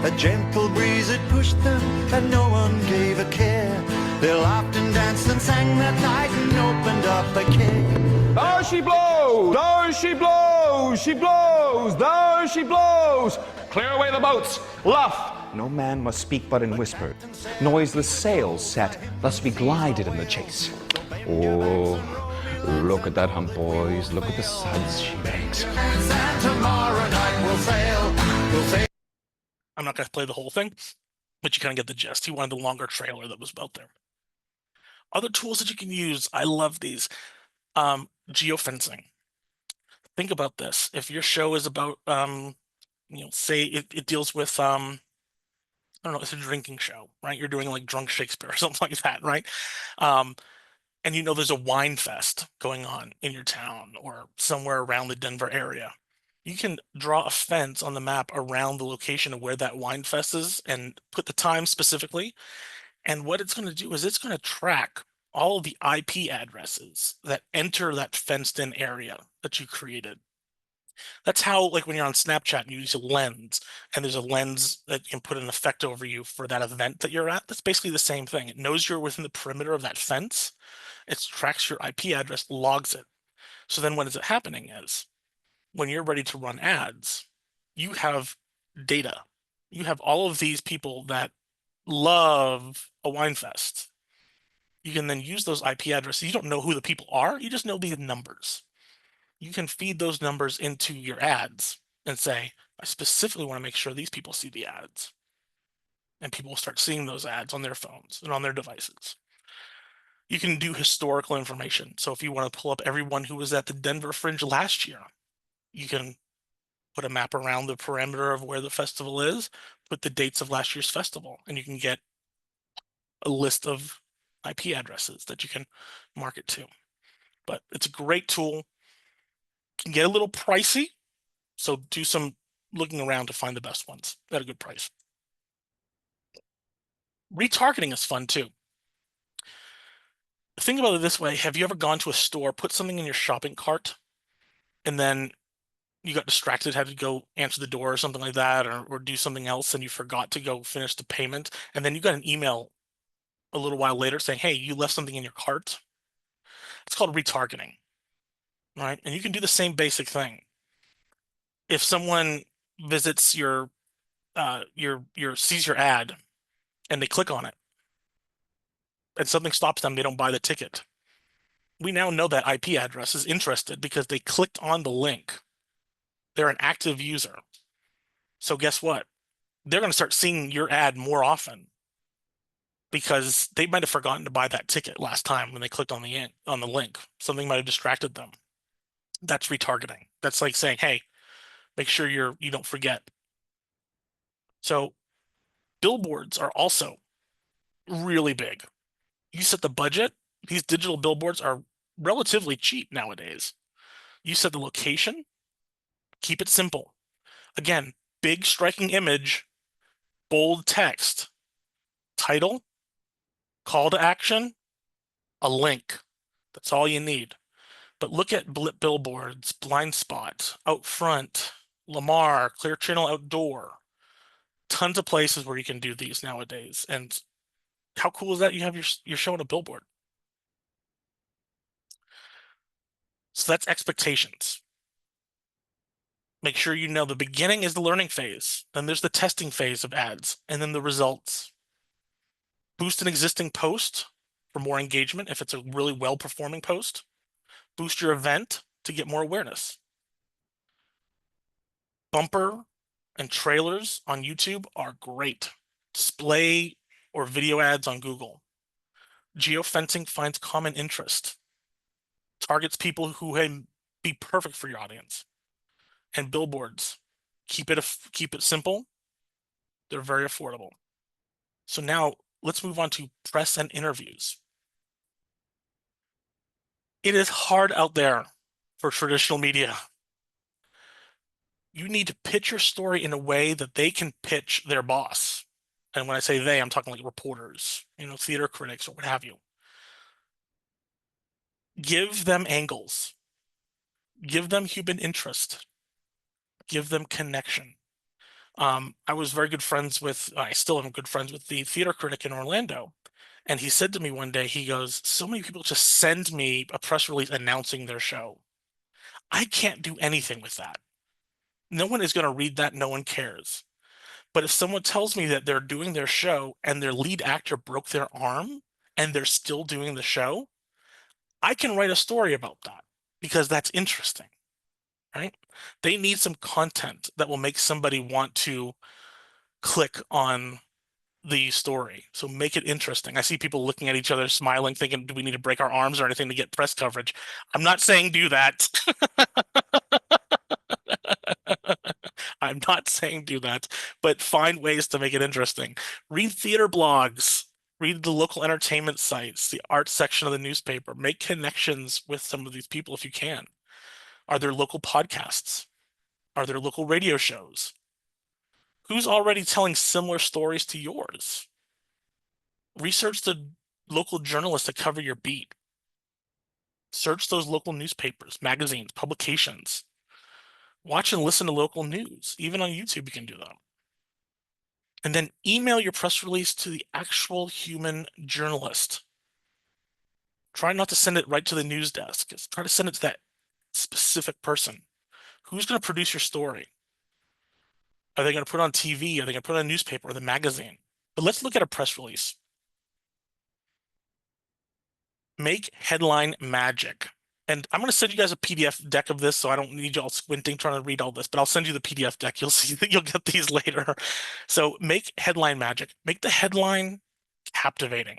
A gentle breeze had pushed them and no one gave a care. They laughed and danced and sang that night and opened up a cave. There she blows, there she blows, she blows, there she blows. Clear away the boats, luff. No man must speak but in whisper. Noiseless sails set, thus we glided in the chase. Oh, look at that hump, boys, look at the suds she makes. And tomorrow night we'll sail. I'm not going to play the whole thing, but you kind of get the gist. He wanted the longer trailer that was out there. Other tools that you can use, I love these. Geofencing. Think about this. If your show is about, say it deals with, I don't know, it's a drinking show, right? You're doing like Drunk Shakespeare or something like that, right? And there's a wine fest going on in your town or somewhere around the Denver area. You can draw a fence on the map around the location of where that wine fest is and put the time specifically. And what it's going to do is it's going to track all of the IP addresses that enter that fenced in area that you created. That's how, like when you're on Snapchat and you use a lens and there's a lens that can put an effect over you for that event that you're at, that's basically the same thing. It knows you're within the perimeter of that fence. It tracks your IP address, logs it. So then what is it happening is when you're ready to run ads, you have data. You have all of these people that love a wine fest. You can then use those IP addresses. You don't know who the people are. You just know these numbers. You can feed those numbers into your ads and say, I specifically want to make sure these people see the ads. And people will start seeing those ads on their phones and on their devices. You can do historical information. So if you want to pull up everyone who was at the Denver Fringe last year, you can put a map around the perimeter of where the festival is, put the dates of last year's festival, and you can get a list of IP addresses that you can market to. But it's a great tool. Can get a little pricey, so do some looking around to find the best ones at a good price. Retargeting is fun too. Think about it this way. Have you ever gone to a store, put something in your shopping cart, and then you got distracted, had to go answer the door or something like that, or do something else, and you forgot to go finish the payment, and then you got an email a little while later saying, hey, you left something in your cart? It's called retargeting, right? And you can do the same basic thing. If someone visits sees your ad and they click on it and something stops them, they don't buy the ticket. We now know that IP address is interested because they clicked on the link. They're an active user. So guess what? They're going to start seeing your ad more often. because they might have forgotten to buy that ticket last time when they clicked on the link. Something might have distracted them. That's retargeting. That's like saying, hey, make sure you don't forget. So billboards are also really big. You set the budget, these digital billboards are relatively cheap nowadays. You set the location, keep it simple. Again, big striking image, bold text, title, call to action, a link. That's all you need. But look at blip billboards, blind spot, out front, Lamar, Clear Channel Outdoor. Tons of places where you can do these nowadays. And how cool is that? You have your show on a billboard. So that's expectations. Make sure you know the beginning is the learning phase. Then there's the testing phase of ads, and then the results. Boost an existing post for more engagement if it's a really well-performing post. Boost your event to get more awareness. Bumper and trailers on YouTube are great. Display or video ads on Google. Geofencing finds common interest. Targets people who may be perfect for your audience. And billboards, keep it simple. They're very affordable. So now let's move on to press and interviews. It is hard out there for traditional media. You need to pitch your story in a way that they can pitch their boss. And when I say they, I'm talking like reporters, theater critics or what have you. Give them angles. Give them human interest. Give them connection. I was very good friends with, I still am good friends with the theater critic in Orlando. And he said to me one day, he goes, so many people just send me a press release announcing their show. I can't do anything with that. No one is going to read that. No one cares. But if someone tells me that they're doing their show and their lead actor broke their arm and they're still doing the show, I can write a story about that because that's interesting, right? They need some content that will make somebody want to click on the story. So make it interesting. I see people looking at each other, smiling, thinking, do we need to break our arms or anything to get press coverage? I'm not saying do that. I'm not saying do that, but find ways to make it interesting. Read theater blogs, read the local entertainment sites, the art section of the newspaper. Make connections with some of these people if you can. Are there local podcasts? Are there local radio shows? Who's already telling similar stories to yours? Research the local journalists that cover your beat. Search those local newspapers, magazines, publications. Watch and listen to local news. Even on YouTube, you can do that. And then email your press release to the actual human journalist. Try not to send it right to the news desk. Try to send it to that specific person. Who's going to produce your story? Are they going to put it on TV? Are they going to put it on a newspaper or the magazine? But let's look at a press release. Make headline magic. And I'm going to send you guys a PDF deck of this, so I don't need you all squinting trying to read all this, but I'll send you the PDF deck. You'll see that you'll get these later. So make headline magic. Make the headline captivating,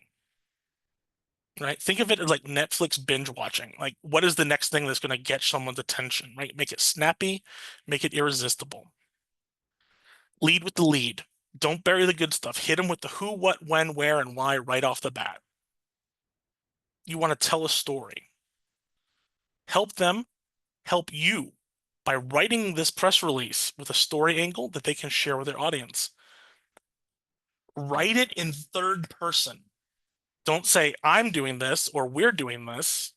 right? Think of it as like Netflix binge watching. Like, what is the next thing that's going to get someone's attention, right? Make it snappy, make it irresistible. Lead with the lead. Don't bury the good stuff. Hit them with the who, what, when, where, and why right off the bat. You want to tell a story. Help them help you by writing this press release with a story angle that they can share with their audience. Write it in third person. Don't say, I'm doing this or we're doing this.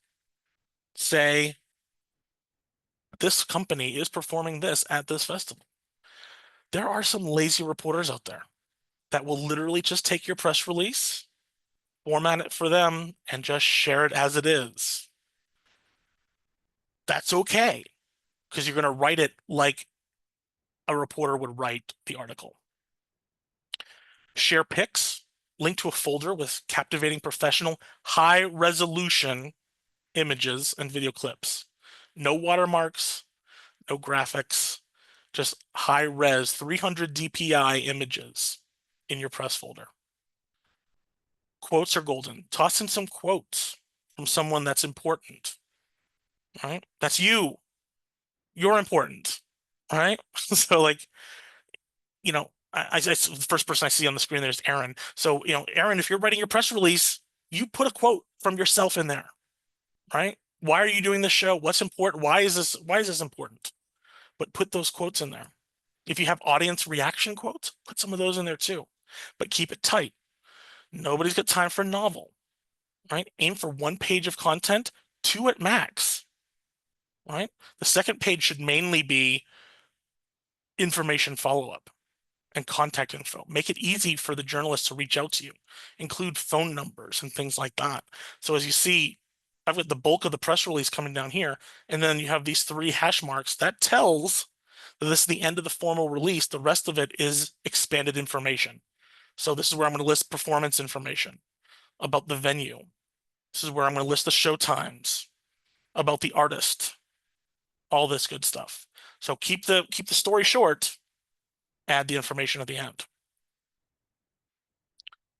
Say, this company is performing this at this festival. There are some lazy reporters out there that will literally just take your press release, format it for them, and just share it as it is. That's okay, because you're going to write it like a reporter would write the article. Share pics, link to a folder with captivating professional, high resolution images and video clips. No watermarks, no graphics, just high res 300 DPI images in your press folder. Quotes are golden. Toss in some quotes from someone that's important. Right? That's you. You're important. All right. So like, the first person I see on the screen there's Aaron. So, Aaron, if you're writing your press release, you put a quote from yourself in there, right? Why are you doing this show? What's important? Why is this important? But put those quotes in there. If you have audience reaction quotes, put some of those in there too. But keep it tight. Nobody's got time for a novel, right? Aim for 1 page of content, 2 at max, right? The second page should mainly be information follow-up and contact info. Make it easy for the journalist to reach out to you. Include phone numbers and things like that. So as you see, I've got the bulk of the press release coming down here, and then you have these 3 hash marks. That tells that this is the end of the formal release. The rest of it is expanded information. So this is where I'm going to list performance information about the venue. This is where I'm going to list the show times, about the artist, all this good stuff. So keep the story short, add the information at the end.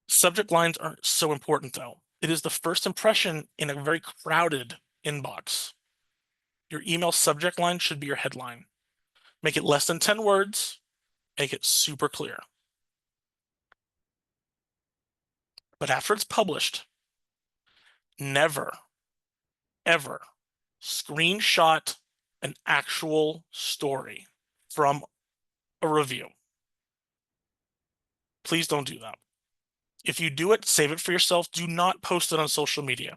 Subject lines aren't so important though. It is the first impression in a very crowded inbox. Your email subject line should be your headline. Make it less than 10 words, make it super clear. But after it's published, never, ever screenshot an actual story from a review. Please don't do that. If you do it, save it for yourself. Do not post it on social media.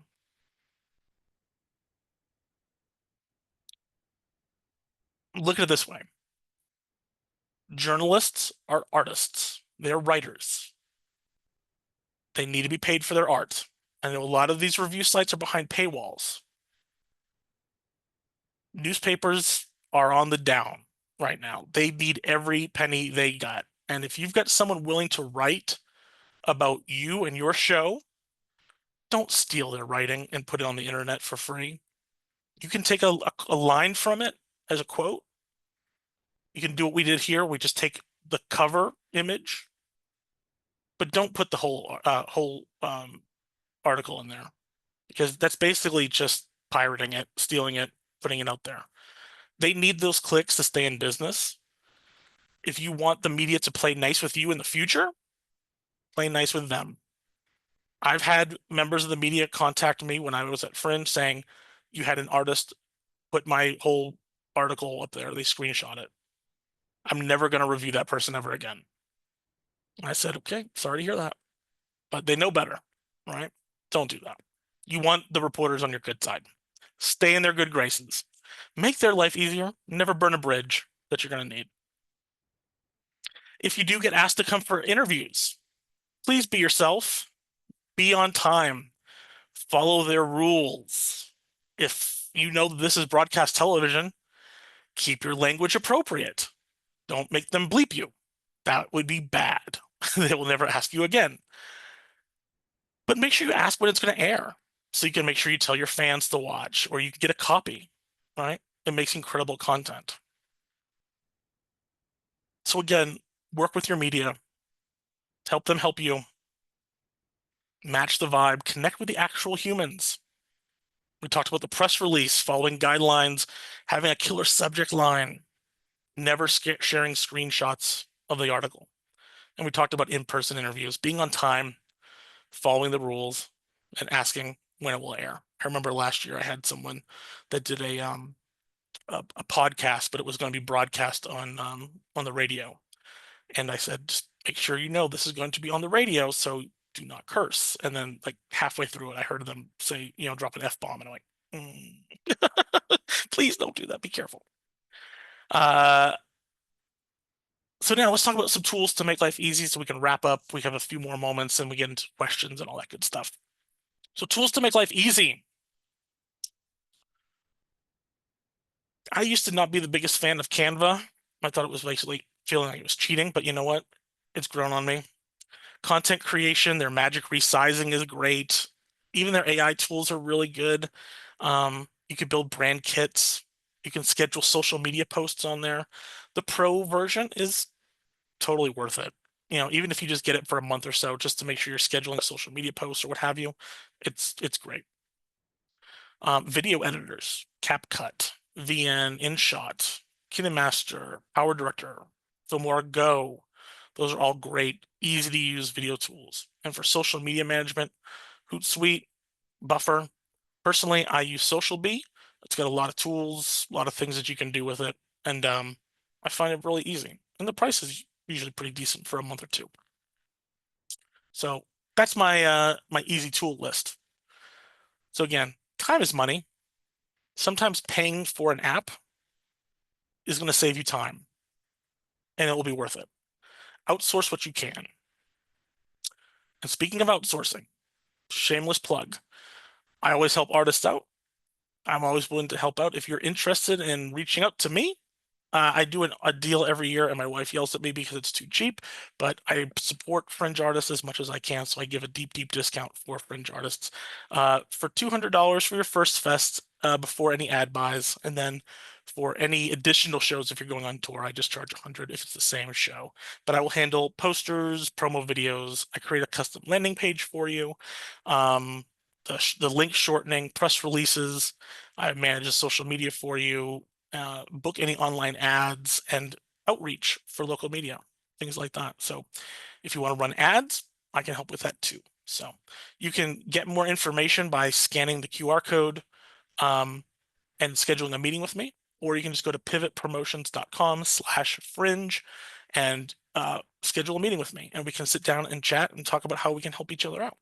Look at it this way. Journalists are artists. They're writers. They need to be paid for their art. I know a lot of these review sites are behind paywalls. Newspapers are on the down right now. They need every penny they got. And if you've got someone willing to write about you and your show, don't steal their writing and put it on the internet for free. You can take a line from it as a quote. You can do what we did here. We just take the cover image, but don't put the whole article in there, because that's basically just pirating it, stealing it, putting it out there. They need those clicks to stay in business. If you want the media to play nice with you in the future, play nice with them. I've had members of the media contact me when I was at Fringe saying, you had an artist put my whole article up there. They screenshot it. I'm never going to review that person ever again. And I said, okay, sorry to hear that. But they know better, right? Don't do that. You want the reporters on your good side. Stay in their good graces. Make their life easier. Never burn a bridge that you're going to need. If you do get asked to come for interviews, please be yourself. Be on time. Follow their rules. If you know that this is broadcast television, keep your language appropriate. Don't make them bleep you. That would be bad. They will never ask you again. But make sure you ask when it's going to air, so you can make sure you tell your fans to watch, or you can get a copy, right? It makes incredible content. So again, work with your media. Help them help you. Match the vibe. Connect with the actual humans. We talked about the press release, following guidelines, having a killer subject line, never sharing screenshots of the article. And we talked about in-person interviews, being on time, following the rules, and asking when it will air. I remember last year I had someone that did a podcast, but it was going to be broadcast on the radio. And I said, just make sure you know this is going to be on the radio, so do not curse. And then like halfway through it, I heard them say, drop an F-bomb. And I'm like, please don't do that. Be careful. So now let's talk about some tools to make life easy so we can wrap up. We have a few more moments and we get into questions and all that good stuff. So tools to make life easy. I used to not be the biggest fan of Canva. I thought it was basically feeling like it was cheating, but you know what? It's grown on me. Content creation, their magic resizing is great. Even their AI tools are really good. You could build brand kits. You can schedule social media posts on there. The pro version is totally worth it. even if you just get it for a month or so, just to make sure you're scheduling social media posts or what have you, it's great. Video editors, CapCut, VN, InShot, KineMaster, Power Director, Filmora Go. Those are all great, easy to use video tools. And for social media management, Hootsuite, Buffer. Personally, I use SocialBee. It's got a lot of tools, a lot of things that you can do with it, and I find it really easy. And the price is usually pretty decent for a month or two. So that's my easy tool list. So again, time is money. Sometimes paying for an app is going to save you time, and it will be worth it. Outsource what you can. And speaking of outsourcing, shameless plug. I always help artists out. I'm always willing to help out. If you're interested in reaching out to me, I do a deal every year, and my wife yells at me because it's too cheap, but I support Fringe artists as much as I can, so I give a deep, deep discount for Fringe artists. For $200 for your first fest before any ad buys, and then for any additional shows, if you're going on tour, I just charge 100 if it's the same show. But I will handle posters, promo videos. I create a custom landing page for you. The link shortening, press releases. I manage the social media for you. Book any online ads and outreach for local media, things like that. So if you want to run ads, I can help with that too. So you can get more information by scanning the QR code and scheduling a meeting with me, or you can just go to pivotpromotions.com/fringe and schedule a meeting with me, and we can sit down and chat and talk about how we can help each other out.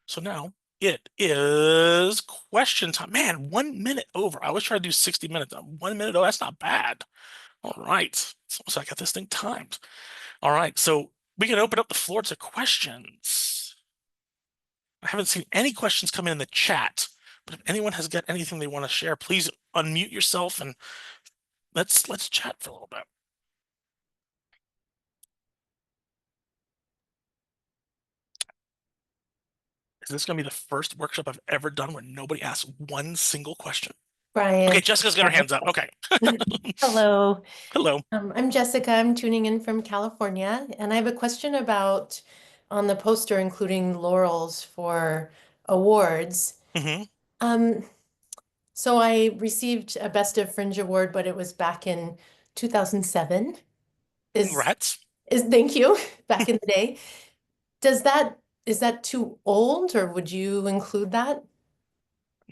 So now it is question time. Man, 1 minute over. I always try to do 60 minutes. 1 minute. Oh, that's not bad. All right. It's almost like I got this thing timed. All right. So we can open up the floor to questions. I haven't seen any questions come in the chat, but if anyone has got anything they want to share, please unmute yourself and let's chat for a little bit. Is this going to be the first workshop I've ever done where nobody asks one single question? Brian. Okay, Jessica's got her hands up. Okay. Hello. Hello. I'm Jessica. I'm tuning in from California, and I have a question about on the poster including laurels for awards. Hmm. So I received a Best of Fringe award, but it was back in 2007. Congrats. Thank you. Back in the day. Is that too old, or would you include that?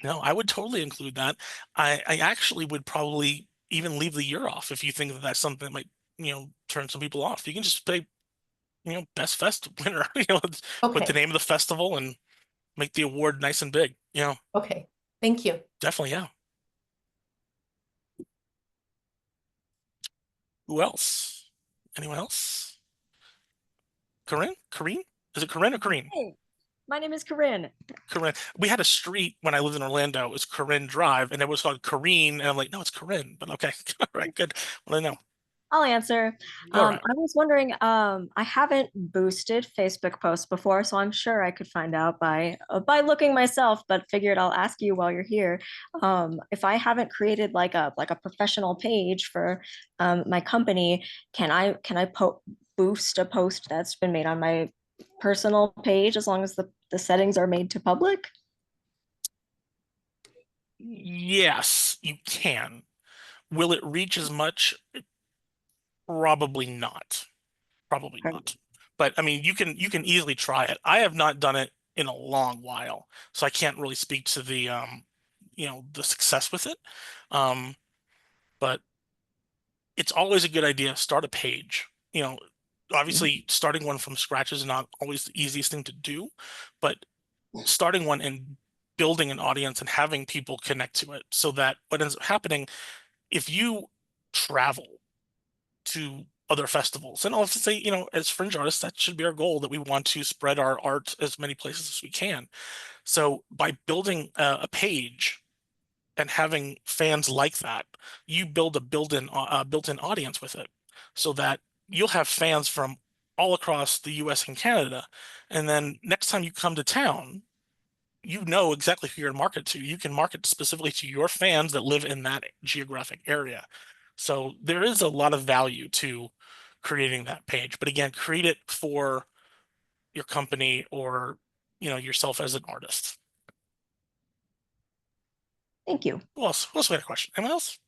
No, I would totally include that. I actually would probably even leave the year off if you think that that's something that might, turn some people off. You can just say, best fest winner, put the Okay. name of the festival and make the award nice and big. Okay. Thank you. Definitely, yeah. Who else? Anyone else? Corinne? Corinne? Is it Corinne or Corinne? Hey, my name is Corinne. Corinne. We had a street when I lived in Orlando. It was Corinne Drive, and it was called Corinne. And I'm like, no, it's Corinne. But okay, all right, good. Well, I know. I'll answer. All right. I was wondering, I haven't boosted Facebook posts before, so I'm sure I could find out by looking myself, but figured I'll ask you while you're here. If I haven't created like a professional page for my company, can I boost a post that's been made on my personal page as long as the settings are made to public? Yes, you can. Will it reach as much? Probably not. Probably Right. not. But I mean, you can easily try it. I have not done it in a long while, so I can't really speak to the success with it. But it's always a good idea. Start a page. Obviously starting one from scratch is not always the easiest thing to do, but starting one and building an audience and having people connect to it so that what ends up happening, if you travel to other festivals, and I'll say, as Fringe artists, that should be our goal, that we want to spread our art as many places as we can. So by building a page and having fans like that, you build a built-in audience with it, so that you'll have fans from all across the US and Canada. And then next time you come to town, you know exactly who you're to market to. You can market specifically to your fans that live in that geographic area. So there is a lot of value to creating that page. But again, create it for your company or, yourself as an artist. Thank you. Who else got a question? Anyone else?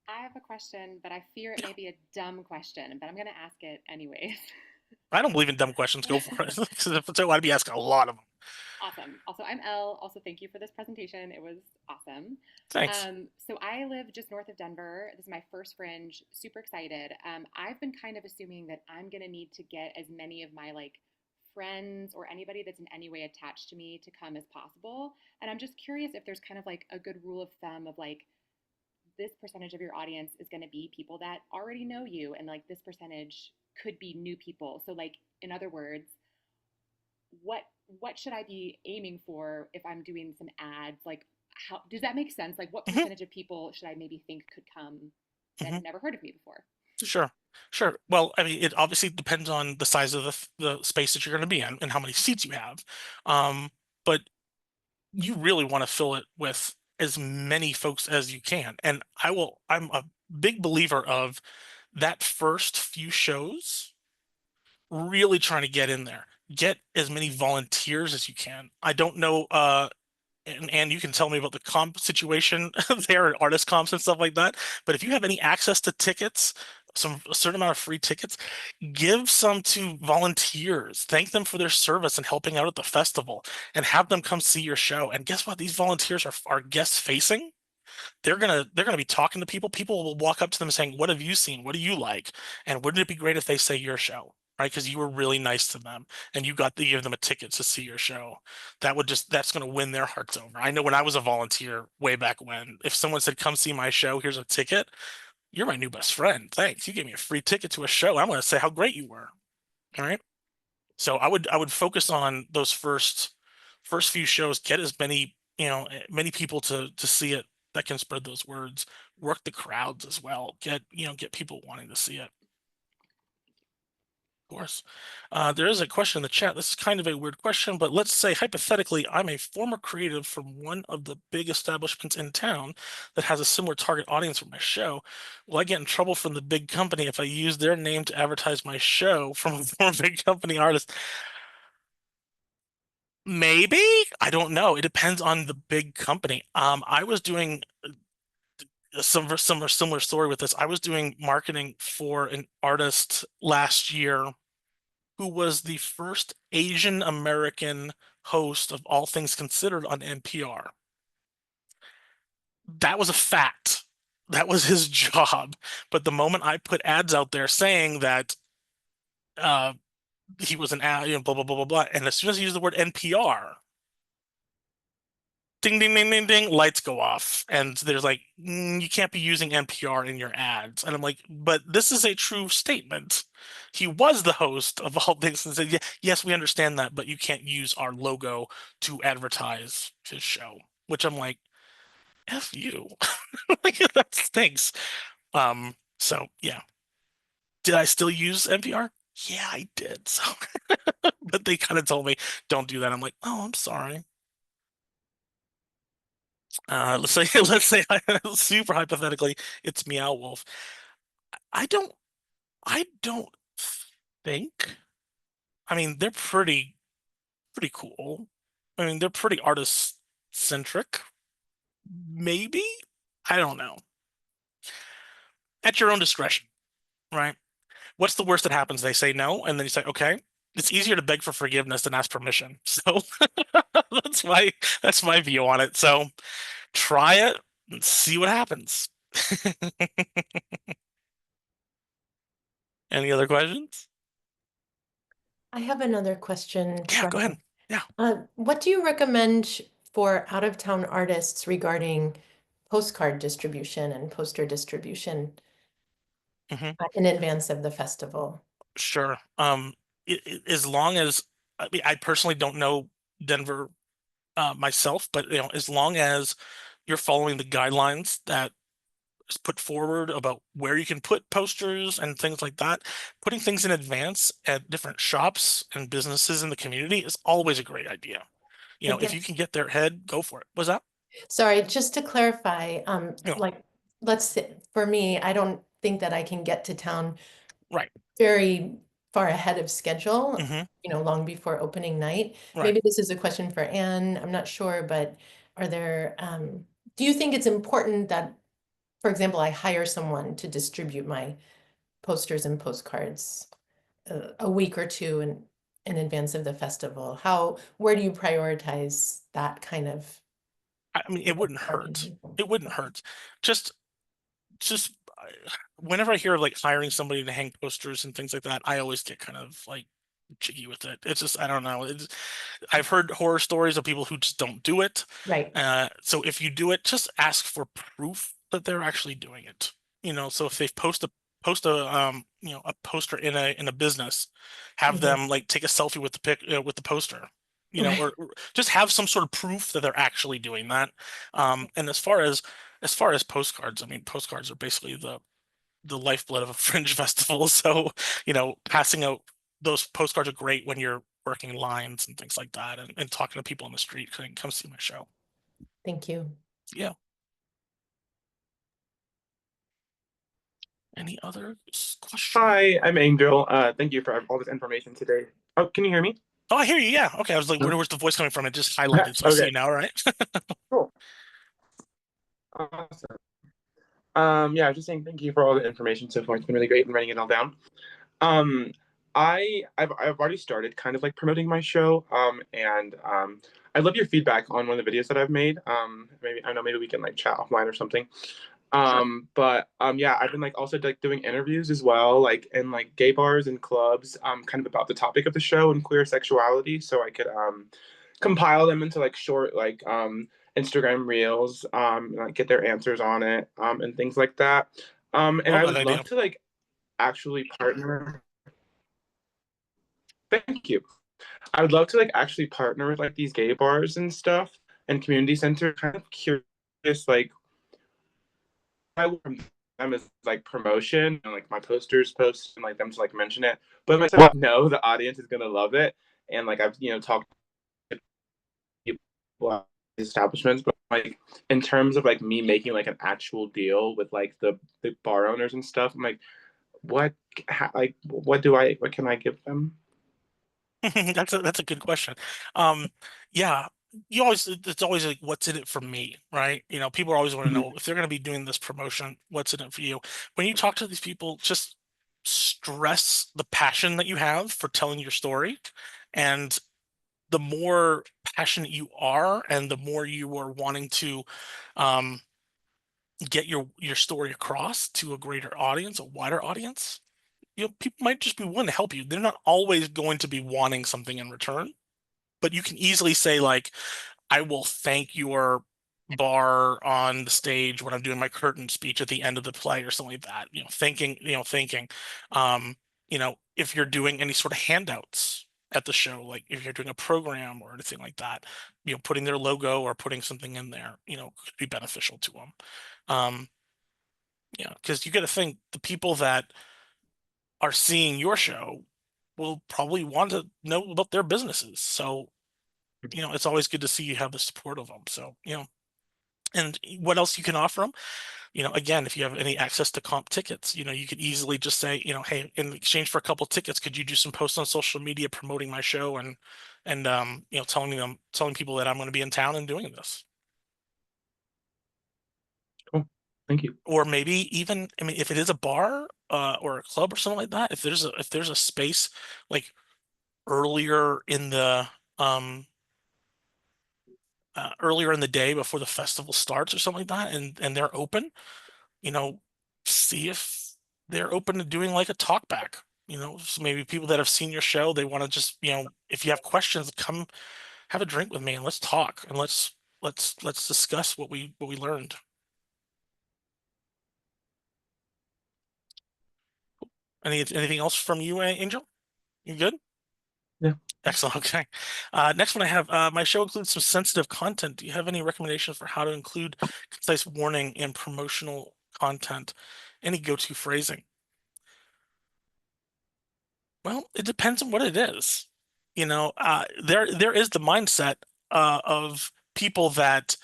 I have a question, but I fear it Yeah. may be a dumb question, but I'm going to ask it anyways. I don't believe in dumb questions. Go for it. So I'd be asking a lot of them. Awesome. Also, I'm Elle. Also, thank you for this presentation. It was awesome. Thanks. So I live just north of Denver. This is my first Fringe. Super excited. I've been kind of assuming that I'm going to need to get as many of my like friends or anybody that's in any way attached to me to come as possible. And I'm just curious if there's kind of like a good rule of thumb of like this percentage of your audience is going to be people that already know you, and like this percentage could be new people. So like in other words, what should I be aiming for if I'm doing some ads? Like, how does that make sense? Like, what hmm percentage of people should I maybe think could come that hmm have never heard of me before? Sure. Sure. Well, I mean, it obviously depends on the size of the space that you're going to be in and how many seats you have. But you really want to fill it with as many folks as you can. And I'm a big believer of that first few shows, really trying to get in there. Get as many volunteers as you can. I don't know, and you can tell me about the comp situation there at artist comps and stuff like that. But if you have any access to tickets, a certain amount of free tickets, give some to volunteers. Thank them for their service and helping out at the festival, and have them come see your show. And guess what? These volunteers are guest facing. They're gonna be talking to people. People will walk up to them saying, "What have you seen? What do you like? And wouldn't it be great if they say your show?" Right? Because you were really nice to them and you got to give them a ticket to see your show. That's going to win their hearts over. I know when I was a volunteer way back when, if someone said, "Come see my show, here's a ticket," you're my new best friend. Thanks. You gave me a free ticket to a show. I'm going to say how great you were. All right. So I would focus on those first few shows, get as many, many people to see it that can spread those words, work the crowds as well, get people wanting to see it. Of course. There is a question in the chat. This is kind of a weird question, but let's say hypothetically, I'm a former creative from one of the big establishments in town that has a similar target audience for my show. Will I get in trouble from the big company if I use their name to advertise my show from a former big company artist? Maybe. I don't know. It depends on the big company. I was doing some similar story with this. I was doing marketing for an artist last year who was the first Asian American host of All Things Considered on NPR. That was a fact. That was his job. But the moment I put ads out there saying that uh, he was an ad, blah blah blah blah blah, and as soon as he used the word NPR, ding ding ding ding ding, lights go off, and there's like, you can't be using NPR in your ads. And I'm like, but this is a true statement. He was the host of All Things and said, yes, we understand that, but you can't use our logo to advertise his show. Which I'm like, F you. Like, that stinks. So yeah. Did I still use NPR? Yeah, I did. So but they kind of told me don't do that. I'm like, oh, I'm sorry. Let's say super hypothetically, it's Meow Wolf. I don't I don't think. I mean, they're pretty cool. I mean, they're pretty artist centric. Maybe? I don't know. At your own discretion, right? What's the worst that happens? They say no, and then you say, okay. It's easier to beg for forgiveness than ask permission. So that's my that's my view on it. So try it and see what happens. Any other questions? I have another question Yeah, go ahead. from, Yeah. what do you recommend for out-of-town artists regarding postcard distribution and poster distribution hmm in advance of the festival? Sure. As long as, I mean, I personally don't know Denver myself, but as long as you're following the guidelines that is put forward about where you can put posters and things like that, putting things in advance at different shops and businesses in the community is always a great idea. I If you guess, can get their head, go for it. Was that? sorry, just to clarify, You know, like, let's say, for me, I don't think think that I can get to town Right. very far ahead of schedule, Hmm. long before opening night. Right. Maybe this is a question for Anne, I'm not sure, but do you think it's important that, for example, I hire someone to distribute my posters and postcards a week or two in advance of the festival? Where do you prioritize that kind of I mean, it wouldn't hurt. marketing? It wouldn't hurt. Just just whenever I hear of like hiring somebody to hang posters and things like that, I always get kind of like jiggy with it. It's just I don't know. I've heard horror stories of people who just don't do it. Right. So if you do it, just ask for proof that they're actually doing it. So if they a poster in a business, have Mhm. them like take a selfie with the poster. Right. Or just have some sort of proof that they're actually doing that. And as far as postcards, I mean, postcards are basically the lifeblood of a Fringe festival. So, passing out those postcards are great when you're working lines and things like that, and talking to people on the street saying, "Come see my show." Thank you. Yeah. Any other questions? Hi, I'm Angel. Thank you for all this information today. Oh, can you hear me? Oh, I hear you. Yeah. Okay. I was like, No? where's the voice coming from? It just highlighted, so I see Okay, you now. All right. cool. Awesome. Yeah, I was just saying thank you for all the information so far. It's been really great in writing it all down. Um, I've already started kind of like promoting my show. And I love your feedback on one of the videos that I've made. Maybe I know maybe we can like chat offline or something. But yeah, I've been like also like doing interviews as well, like in like gay bars and clubs, kind of about the topic of the show and queer sexuality, so I could compile them into like short like Instagram reels, and, like get their answers on it, and things like that. And Love I that would idea. love to like actually partner. Thank you. I would love to like actually partner with like these gay bars and stuff and community center. Kind of curious, like I want from them is like promotion and like my posters post and like them to like mention it. But myself know the audience is gonna love it. And like I've talked to people at establishments, but like in terms of like me making like an actual deal with like the bar owners and stuff, I'm like, what like what can I give them? That's a good question. Um, yeah, it's always like, what's in it for me, right? People always want to Mhm. know if they're going to be doing this promotion, what's in it for you. When you talk to these people, just stress the passion that you have for telling your story, and the more passionate you are, and the more you are wanting to um, get your story across to a greater audience, a wider audience, people might just be willing to help you. They're not always going to be wanting something in return, but you can easily say like, I will thank your bar on the stage when I'm doing my curtain speech at the end of the play or something like that. Thanking. Um, if you're doing any sort of handouts at the show, like if you're doing a program or anything like that, putting their logo or putting something in there, could be beneficial to them. Um, because you got to think the people that are seeing your show will probably want to know about their businesses. So, it's always good to see you have the support of them. So, and what else you can offer them? Again, if you have any access to comp tickets, you could easily just say, hey, in exchange for a couple tickets, could you do some posts on social media promoting my show and telling people that I'm going to be in town and doing this. Cool. Thank you. Or maybe even, I mean, if it is a bar or a club or something like that, if there's a space like earlier in the um earlier in the day before the festival starts or something like that, and they're open, you know, see if they're open to doing like a talk back. So maybe people that have seen your show, they want to just, if you have questions, come have a drink with me and let's talk and let's discuss what we learned. Anything else from you, Angel? You good? Yeah. Excellent. Okay. Next one I have, my show includes some sensitive content. Do you have any recommendations for how to include concise warning in promotional content? Any go-to phrasing? Well, it depends on what it is. There is the mindset of people that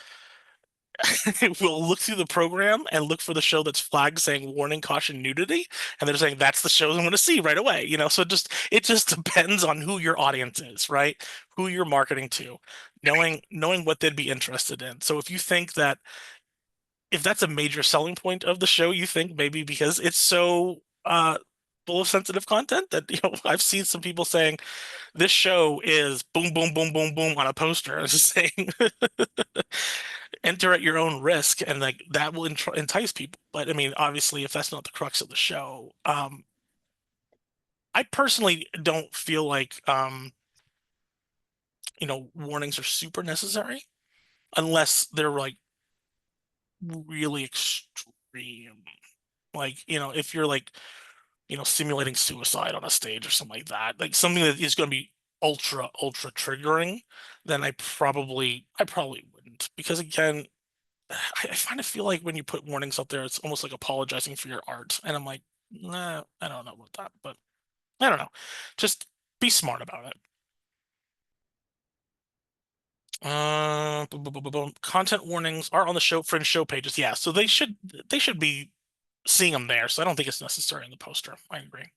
will look through the program and look for the show that's flagged saying warning, caution, nudity, and they're saying that's the show I'm going to see right away. So it just depends on who your audience is, right? Who you're marketing to, knowing what they'd be interested in. So if that's a major selling point of the show, you think maybe because it's so full of sensitive content that I've seen some people saying this show is boom, boom, boom, boom, boom on a poster. It's just saying enter at your own risk, and like that will entice people. But I mean, obviously, if that's not the crux of the show, I personally don't feel like warnings are super necessary unless they're like really extreme. Like, if you're like, simulating suicide on a stage or something like that, like something that is going to be ultra, ultra triggering, then I probably wouldn't. Because again, I kind of feel like when you put warnings up there, it's almost like apologizing for your art. And I'm like, nah, I don't know about that, but I don't know. Just be smart about it. Boom, boom, boom, boom, boom. Content warnings are on the Fringe show pages. Yeah, so they should be seeing them there. So I don't think it's necessary in the poster. I agree.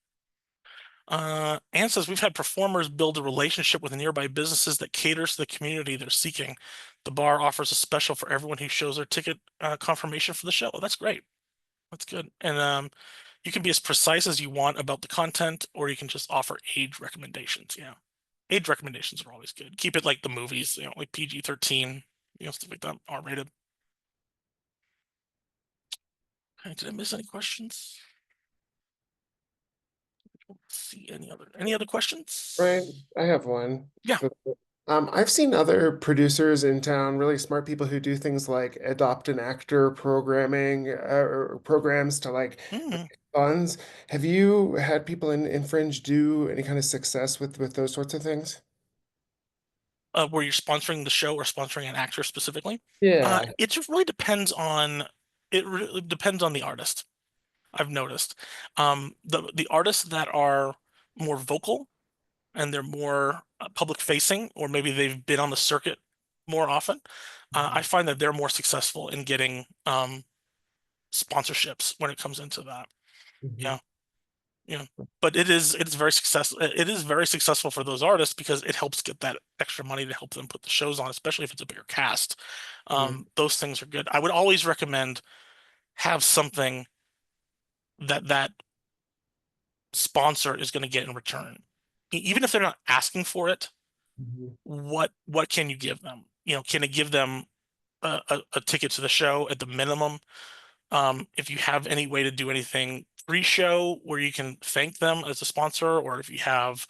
Anne says we've had performers build a relationship with nearby businesses that caters to the community they're seeking. The bar offers a special for everyone who shows their ticket confirmation for the show. Oh, that's great. That's good. And you can be as precise as you want about the content, or you can just offer age recommendations. Yeah, age recommendations are always good. Keep it like the movies, like PG-13, stuff like that, R-rated. Okay, did I miss any questions? Let's see any other questions? Right. I have one. Yeah. I've seen other producers in town, really smart people who do things like adopt an actor programming or programs to like Mm. funds. Have you had people in Fringe do any kind of success with those sorts of things? Where you're sponsoring the show or sponsoring an actor specifically. Yeah. It just really depends on the artist. I've noticed the artists that are more vocal and they're more public facing, or maybe they've been on the circuit more often. I find that they're more successful in getting sponsorships when it comes into that. Mhm. Yeah. Yeah, but it's very successful. It is very successful for those artists because it helps get that extra money to help them put the shows on, especially if it's a bigger cast. Yeah. Those things are good. I would always recommend have something that sponsor is going to get in return, even if they're not asking for it. Mhm. What can you give them? Can it give them a ticket to the show at the minimum? If you have any way to do anything pre-show where you can thank them as a sponsor, or if you have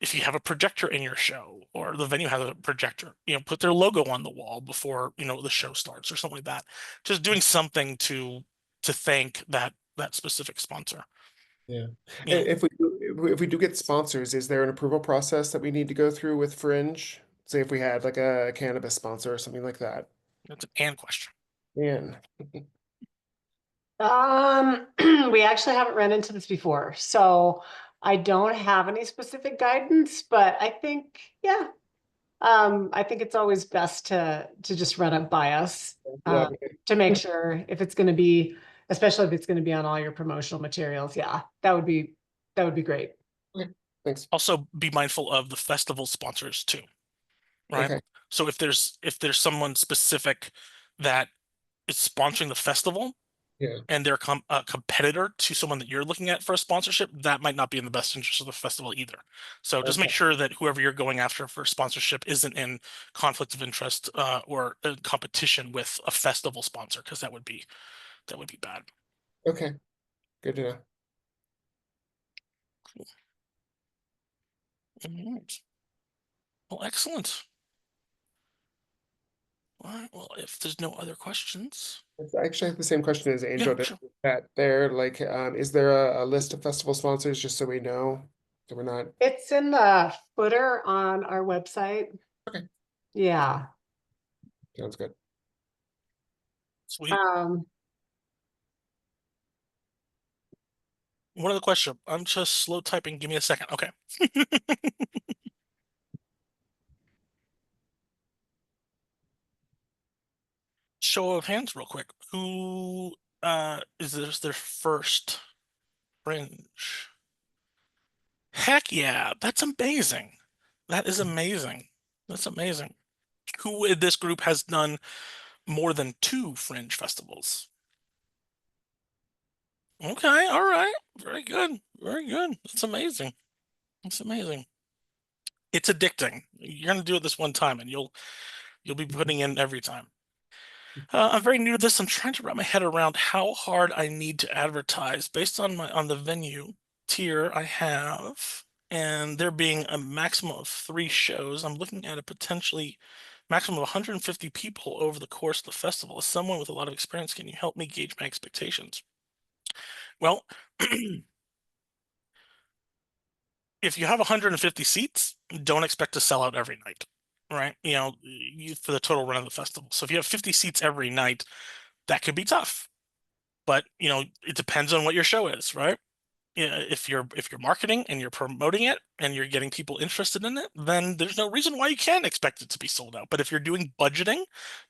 a projector in your show, or the venue has a projector, put their logo on the wall before the show starts or something like that. Just doing something to thank that specific sponsor. Yeah. Yeah, And if we do get sponsors, is there an approval process that we need to go through with Fringe? Say if we had like a cannabis sponsor or something like that. that's an and question. Man. We actually haven't run into this before, so I don't have any specific guidance, but I think, yeah. I think it's always best to just run it by us, Yeah. to make sure if it's gonna be, especially if it's gonna be on all your promotional materials, yeah, that would be great. Okay. Thanks. Also, be mindful of the festival sponsors too, right? Okay. So if there's someone specific that is sponsoring the festival, Yeah. and they're a competitor to someone that you're looking at for a sponsorship, that might not be in the best interest of the festival either. So just make Okay. sure that whoever you're going after for sponsorship isn't in conflict of interest or in competition with a festival sponsor, because that would be bad. Okay. Good to know. All right. Well, excellent. All right. Well, if there's no other questions, I actually have the same question as yeah, Angel did. sure. That there, like, is there a list of festival sponsors just so we know that we're not It's in the footer on our website. okay? Yeah. Sounds good. Sweet. Um, One other question. I'm just slow typing. Give me a second. Okay. show of hands real quick. Who is this their first Fringe? Heck yeah, that's amazing. That is amazing. That's amazing. Who in this group has done more than 2 Fringe festivals? Okay, all right. Very good. Very good. That's amazing. That's amazing. It's addicting. You're gonna do it this one time and you'll be putting in every time. I'm very new to this. I'm trying to wrap my head around how hard I need to advertise based on the venue tier I have, and there being a maximum of 3 shows. I'm looking at a potentially maximum of 150 people over the course of the festival. As someone with a lot of experience, can you help me gauge my expectations? Well, if you have 150 seats, don't expect to sell out every night, right? For the total run of the festival. So if you have 50 seats every night, that could be tough. But it depends on what your show is, right? If you're marketing and you're promoting it and you're getting people interested in it, then there's no reason why you can't expect it to be sold out. But if you're doing budgeting,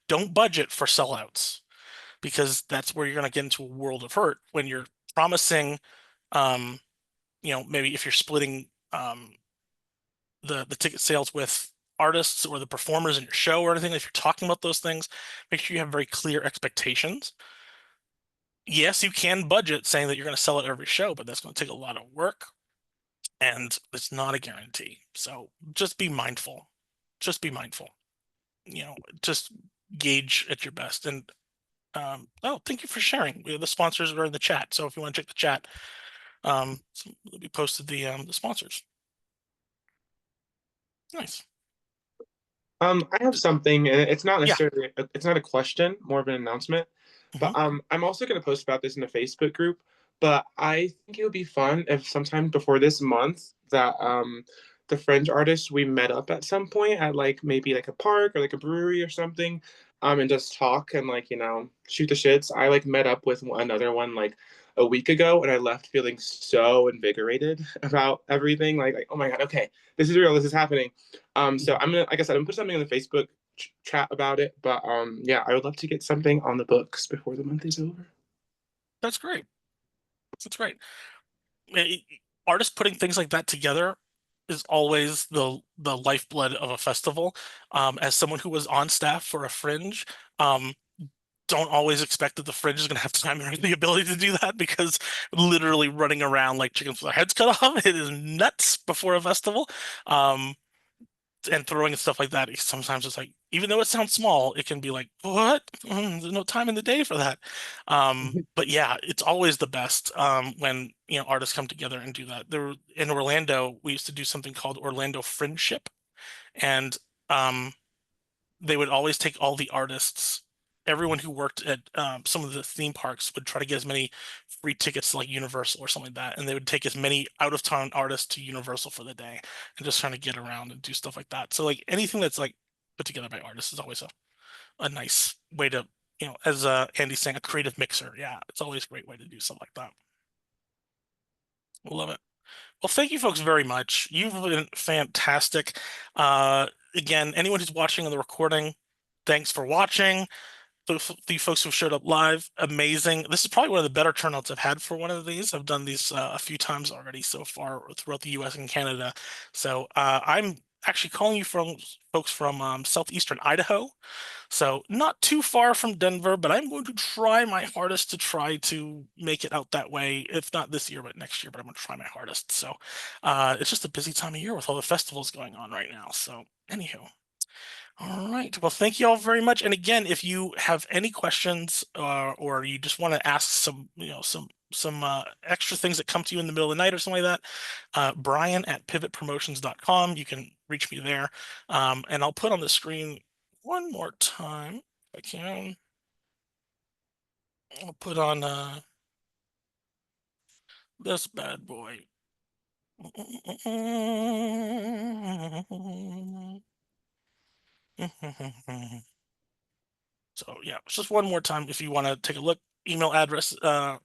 don't budget for sellouts, because that's where you're going to get into a world of hurt when you're promising, maybe if you're splitting the ticket sales with artists or the performers in your show or anything. If you're talking about those things, make sure you have very clear expectations. Yes, you can budget saying that you're going to sell it every show, but that's going to take a lot of work and it's not a guarantee. So just be mindful. Just be mindful. Just gauge at your best. And thank you for sharing. The sponsors are in the chat. So if you want to check the chat, we posted the sponsors. Nice. I have something, and it's not Yeah. necessarily it's not a question, more of an announcement. But I'm also going to post about this in a Facebook group. But I think it would be fun if sometime before this month that the Fringe artists we met up at some point at maybe a park or a brewery or something, and just talk and shoot the shits. I met up with another one a week ago, and I left feeling so invigorated about everything. Oh my god, okay, this is real, this is happening. So I'm gonna, like I said, I'm gonna put something in the Facebook chat about it. But yeah, I would love to get something on the books before the month is over. That's great. That's great. Artists putting things like that together is always the lifeblood of a festival. As someone who was on staff for a Fringe, don't always expect that the Fringe is going to have time or the ability to do that, because literally running around like chickens with their heads cut off, it is nuts before a festival. And throwing and stuff like that, sometimes it's like, even though it sounds small, it can be like, what? There's no time in the day for that. But yeah, it's always the best when artists come together and do that. There in Orlando, we used to do something called Orlando Friendship, and they would always take all the artists. Everyone who worked at some of the theme parks would try to get as many free tickets to Universal or something like that, and they would take as many out-of-town artists to Universal for the day and just trying to get around and do stuff like that. So anything that's put together by artists is always a nice way to, as Andy's saying, a creative mixer. Yeah, it's always a great way to do something like that. Love it. Well, thank you folks very much. You've been fantastic. Again, anyone who's watching on the recording, thanks for watching. The folks who showed up live, amazing. This is probably one of the better turnouts I've had for one of these. I've done these a few times already so far throughout the US and Canada. So I'm actually calling you from folks from southeastern Idaho. So not too far from Denver, but I'm going to try my hardest to try to make it out that way. If not this year, but next year, but I'm going to try my hardest. So it's just a busy time of year with all the festivals going on right now. So anywho. All right. Well, thank you all very much. And again, if you have any questions or you just want to ask some, some extra things that come to you in the middle of the night or something like that, Brian at pivotpromotions.com. You can reach me there. And I'll put on the screen one more time if I can. I'll put on this bad boy. So yeah, just one more time if you want to take a look. Email address, the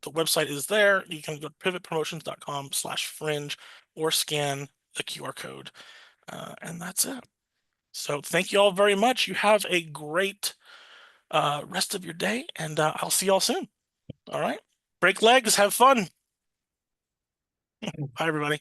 website is there. You can go to pivotpromotions.com/fringe or scan the QR code, and that's it. So thank you all very much. You have a great rest of your day, and I'll see y'all soon. All right. Break legs. Have fun. Bye, everybody.